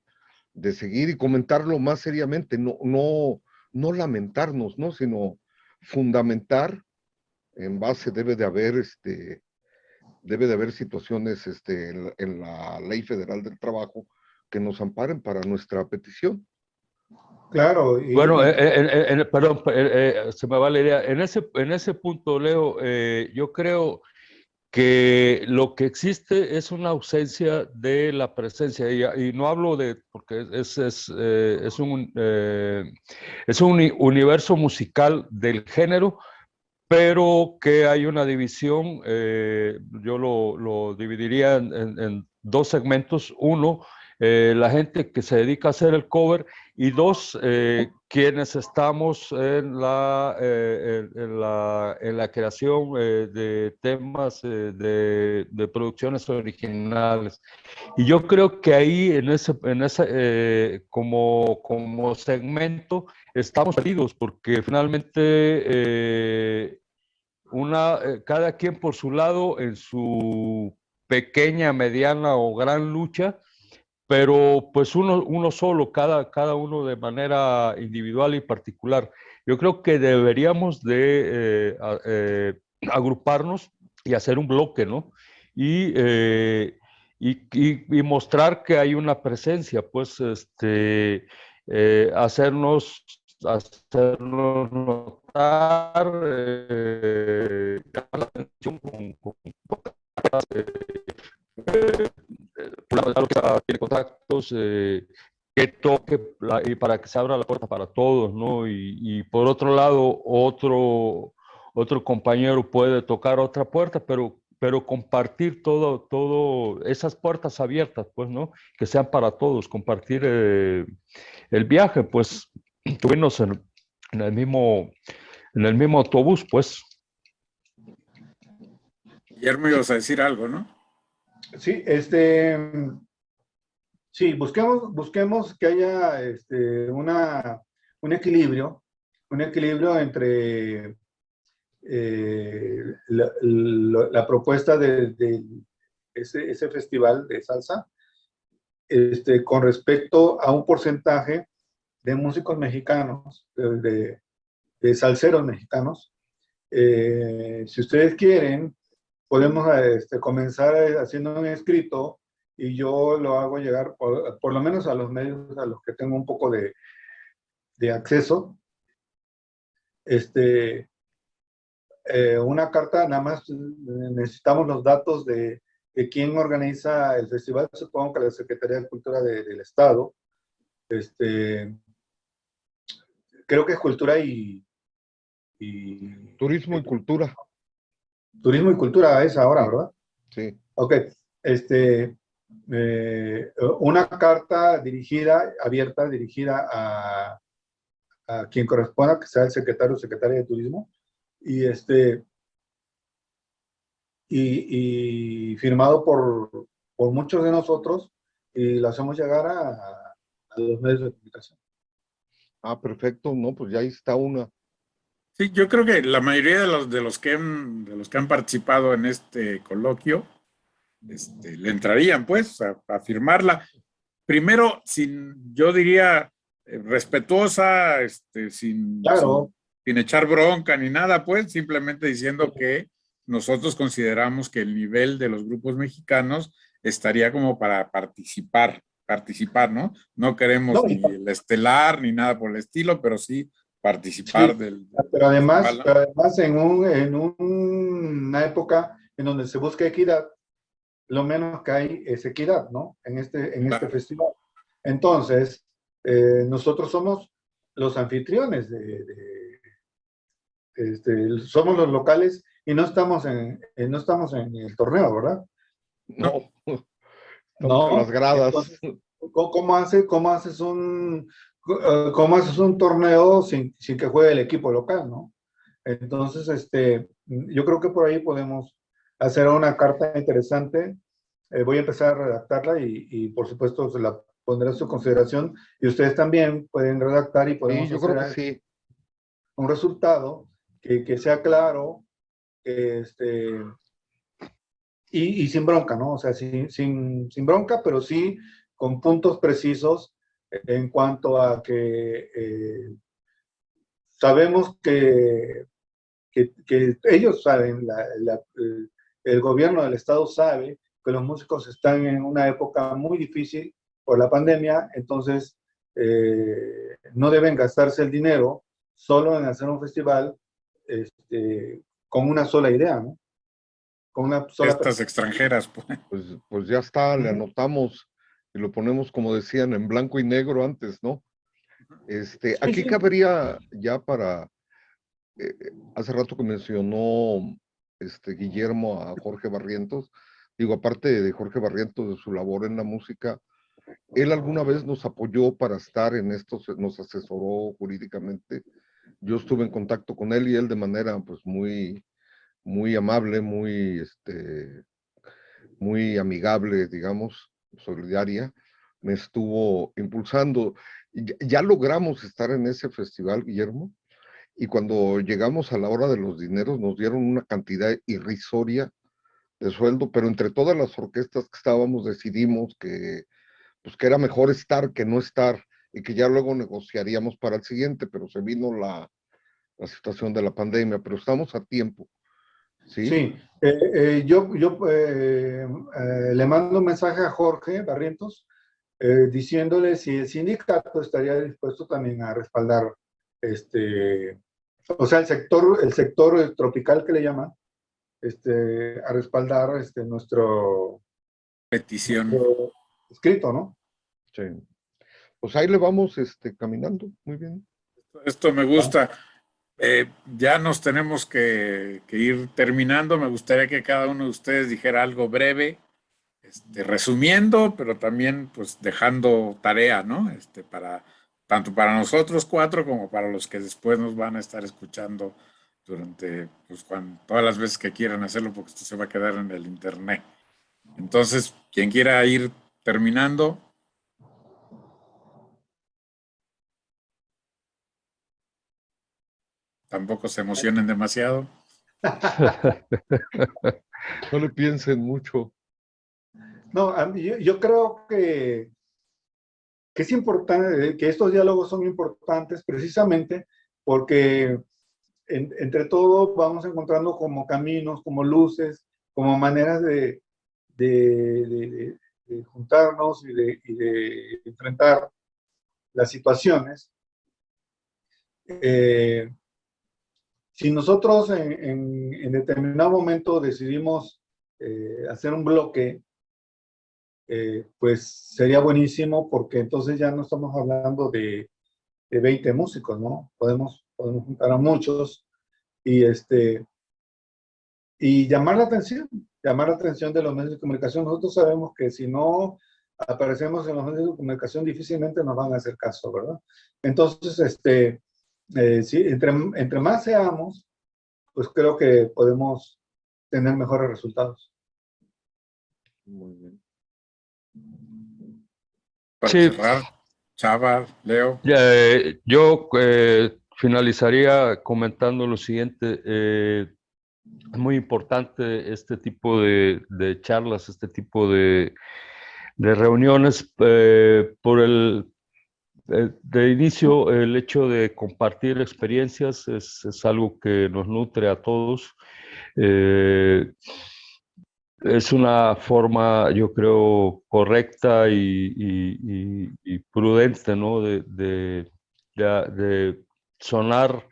seguir y comentarlo más seriamente, no lamentarnos, ¿no? Sino fundamentar en base, debe de haber situaciones en la Ley Federal del Trabajo que nos amparen para nuestra petición. Claro. Bueno, perdón, se me va la idea. En ese punto, Leo, yo creo que lo que existe es una ausencia de la presencia, y no hablo de, porque es un universo musical del género, pero que hay una división, yo lo dividiría en dos segmentos. Uno, la gente que se dedica a hacer el cover, y dos, quienes estamos en la creación de temas de producciones originales. Y yo creo que ahí, como segmento, estamos perdidos, porque finalmente cada quien por su lado en su pequeña, mediana o gran lucha, pero pues uno solo, cada uno de manera individual y particular. Yo creo que deberíamos de agruparnos y hacer un bloque, ¿no? Y, y mostrar que hay una presencia, pues, hacernos notar, llamar la atención con que tiene contactos, que toque y para que se abra la puerta para todos, ¿no? Y por otro lado, otro compañero puede tocar otra puerta, pero compartir todo esas puertas abiertas, pues, ¿no? Que sean para todos, compartir el viaje, pues, tuvimos en el mismo autobús, pues. Guillermo, ibas a decir algo, ¿no? Sí, sí, busquemos que haya un equilibrio entre la propuesta de ese festival de salsa, con respecto a un porcentaje de músicos mexicanos, de salseros mexicanos. Si ustedes quieren, podemos comenzar haciendo un escrito y yo lo hago llegar por lo menos a los medios a los que tengo un poco de acceso. Una carta, nada más necesitamos los datos de quién organiza el festival, supongo que la Secretaría de Cultura del Estado. Creo que es Cultura y Turismo y cultura. Turismo y Cultura es ahora, ¿verdad? Sí. Ok. Una carta abierta, dirigida a quien corresponda, que sea el secretario o secretaria de Turismo, y firmado por muchos de nosotros, y lo hacemos llegar a los medios de comunicación. Ah, perfecto. No, pues ya ahí está una. Sí, yo creo que la mayoría de los que han participado en este coloquio le entrarían, pues, a firmarla. Primero, yo diría, respetuosa, Claro. sin echar bronca ni nada, pues, simplemente diciendo que nosotros consideramos que el nivel de los grupos mexicanos estaría como para participar, ¿no? No queremos ni el estelar ni nada por el estilo, pero sí participar sí, pero además en una época en donde se busca equidad, lo menos que hay es equidad, ¿no? En este festival. Entonces, nosotros somos los anfitriones somos los locales y no estamos en el torneo, ¿verdad? No, no. En las gradas. Entonces, ¿cómo haces un torneo sin que juegue el equipo local, ¿no? Entonces, yo creo que por ahí podemos hacer una carta interesante. Voy a empezar a redactarla y por supuesto se la pondré a su consideración, y ustedes también pueden redactar y podemos Sí, yo creo que hacer sí. un resultado que sea claro, y sin bronca, ¿no? O sea, sin bronca, pero sí con puntos precisos en cuanto a que sabemos que ellos saben, el gobierno del estado sabe que los músicos están en una época muy difícil por la pandemia, entonces no deben gastarse el dinero solo en hacer un festival con una sola idea, ¿no? con una sola Estas extranjeras, pues. Pues ya está, le anotamos y lo ponemos, como decían, en blanco y negro antes, ¿no? Aquí cabería ya para, hace rato que mencionó Guillermo a Jorge Barrientos, digo, aparte de Jorge Barrientos, de su labor en la música, él alguna vez nos apoyó para estar en esto, nos asesoró jurídicamente. Yo estuve en contacto con él y él de manera pues muy, muy amable, muy amigable, digamos, solidaria, me estuvo impulsando. Ya logramos estar en ese festival, Guillermo, y cuando llegamos a la hora de los dineros nos dieron una cantidad irrisoria de sueldo, pero entre todas las orquestas que estábamos decidimos pues, que era mejor estar que no estar y que ya luego negociaríamos para el siguiente, pero se vino la situación de la pandemia, pero estamos a tiempo. Sí, Sí, yo le mando un mensaje a Jorge Barrientos diciéndole si el sindicato estaría dispuesto también a respaldar o sea, el sector tropical que le llaman, a respaldar nuestro Petición. escrito, ¿no? sí. Pues ahí le vamos caminando, muy bien. Esto me gusta. Ya nos tenemos que ir terminando. Me gustaría que cada uno de ustedes dijera algo breve, resumiendo, pero también pues dejando tarea, ¿no? Tanto para nosotros cuatro como para los que después nos van a estar escuchando durante, pues, todas las veces que quieran hacerlo, porque esto se va a quedar en el internet. Entonces, quien quiera ir terminando. Tampoco se emocionen demasiado. No le piensen mucho. No, yo creo que es importante, que estos diálogos son importantes precisamente porque entre todo vamos encontrando como caminos, como luces, como maneras de juntarnos y de enfrentar las situaciones. Si nosotros en determinado momento decidimos hacer un bloque, pues sería buenísimo porque entonces ya no estamos hablando de 20 músicos, ¿no? Podemos juntar a muchos y, y llamar la atención de los medios de comunicación. Nosotros sabemos que si no aparecemos en los medios de comunicación difícilmente nos van a hacer caso, ¿verdad? Entonces, sí, entre más seamos, pues creo que podemos tener mejores resultados. Muy bien. Para Sí, cerrar, Chava, Leo. yo finalizaría comentando lo siguiente. Es muy importante este tipo de charlas, este tipo de reuniones, de inicio, el hecho de compartir experiencias es algo que nos nutre a todos. Es una forma, yo creo, correcta y prudente, ¿no? De sonar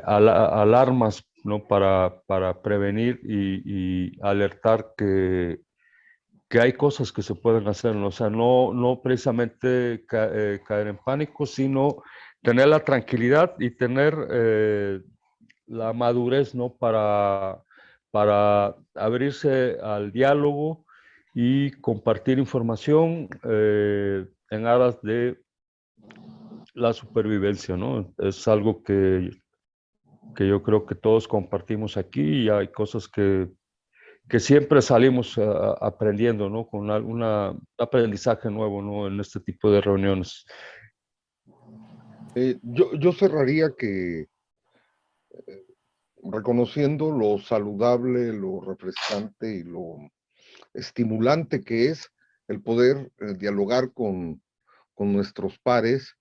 alarmas, ¿no? Para prevenir y alertar que hay cosas que se pueden hacer, ¿no? O sea, no precisamente caer en pánico, sino tener la tranquilidad y tener la madurez, ¿no? Para abrirse al diálogo y compartir información en aras de la supervivencia, ¿no? Es algo que yo creo que todos compartimos aquí y hay cosas que siempre salimos aprendiendo, ¿no? Con un aprendizaje nuevo, ¿no? En este tipo de reuniones. Yo cerraría que reconociendo lo saludable, lo refrescante y lo estimulante que es el poder dialogar con nuestros pares.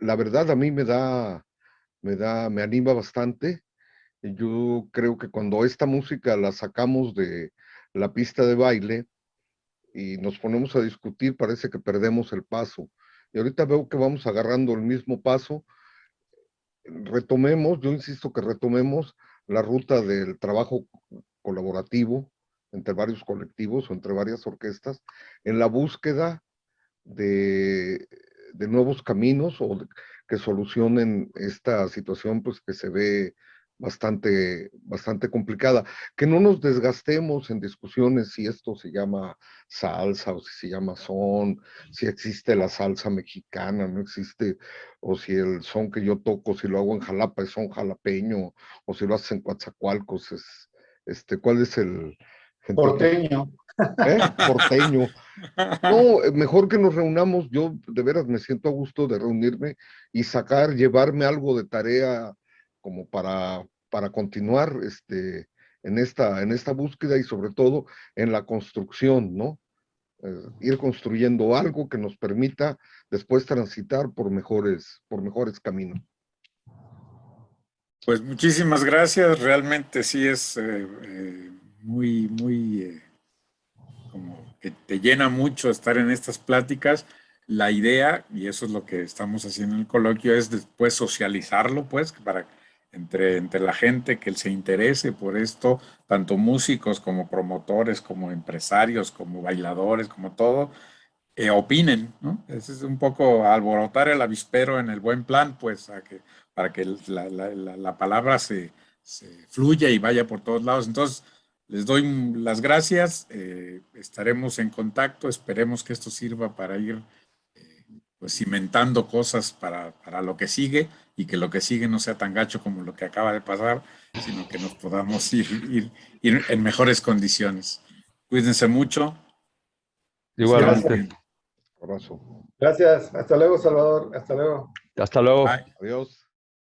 La verdad a mí me anima bastante. Yo creo que cuando esta música la sacamos de la pista de baile y nos ponemos a discutir, parece que perdemos el paso. Y ahorita veo que vamos agarrando el mismo paso. Retomemos, yo insisto que retomemos la ruta del trabajo colaborativo entre varios colectivos o entre varias orquestas, en la búsqueda de nuevos caminos que solucionen esta situación pues que se ve bastante complicada. Que no nos desgastemos en discusiones si esto se llama salsa o si se llama son, si existe la salsa mexicana, no existe, o si el son que yo toco, si lo hago en Jalapa es son jalapeño, o si lo haces en Coatzacoalcos es, ¿cuál es el gentilicio? Porteño. Porteño. No, mejor que nos reunamos, yo de veras me siento a gusto de reunirme y llevarme algo de tarea como para continuar en esta búsqueda y sobre todo en la construcción, ¿no? Ir construyendo algo que nos permita después transitar por mejores caminos. Pues muchísimas gracias, realmente sí es muy, como que te llena mucho estar en estas pláticas. La idea, y eso es lo que estamos haciendo en el coloquio, es después socializarlo, pues, para entre la gente que se interese por esto, tanto músicos como promotores, como empresarios, como bailadores, como todo, opinen, ¿no? Es un poco alborotar el avispero en el buen plan, pues, para que la palabra se fluya y vaya por todos lados. Entonces, les doy las gracias, estaremos en contacto, esperemos que esto sirva para ir pues cimentando cosas para lo que sigue y que lo que sigue no sea tan gacho como lo que acaba de pasar, sino que nos podamos ir en mejores condiciones. Cuídense mucho. Igualmente. Abrazo. Gracias. Hasta luego, Salvador. Hasta luego. Hasta luego. Bye. Adiós.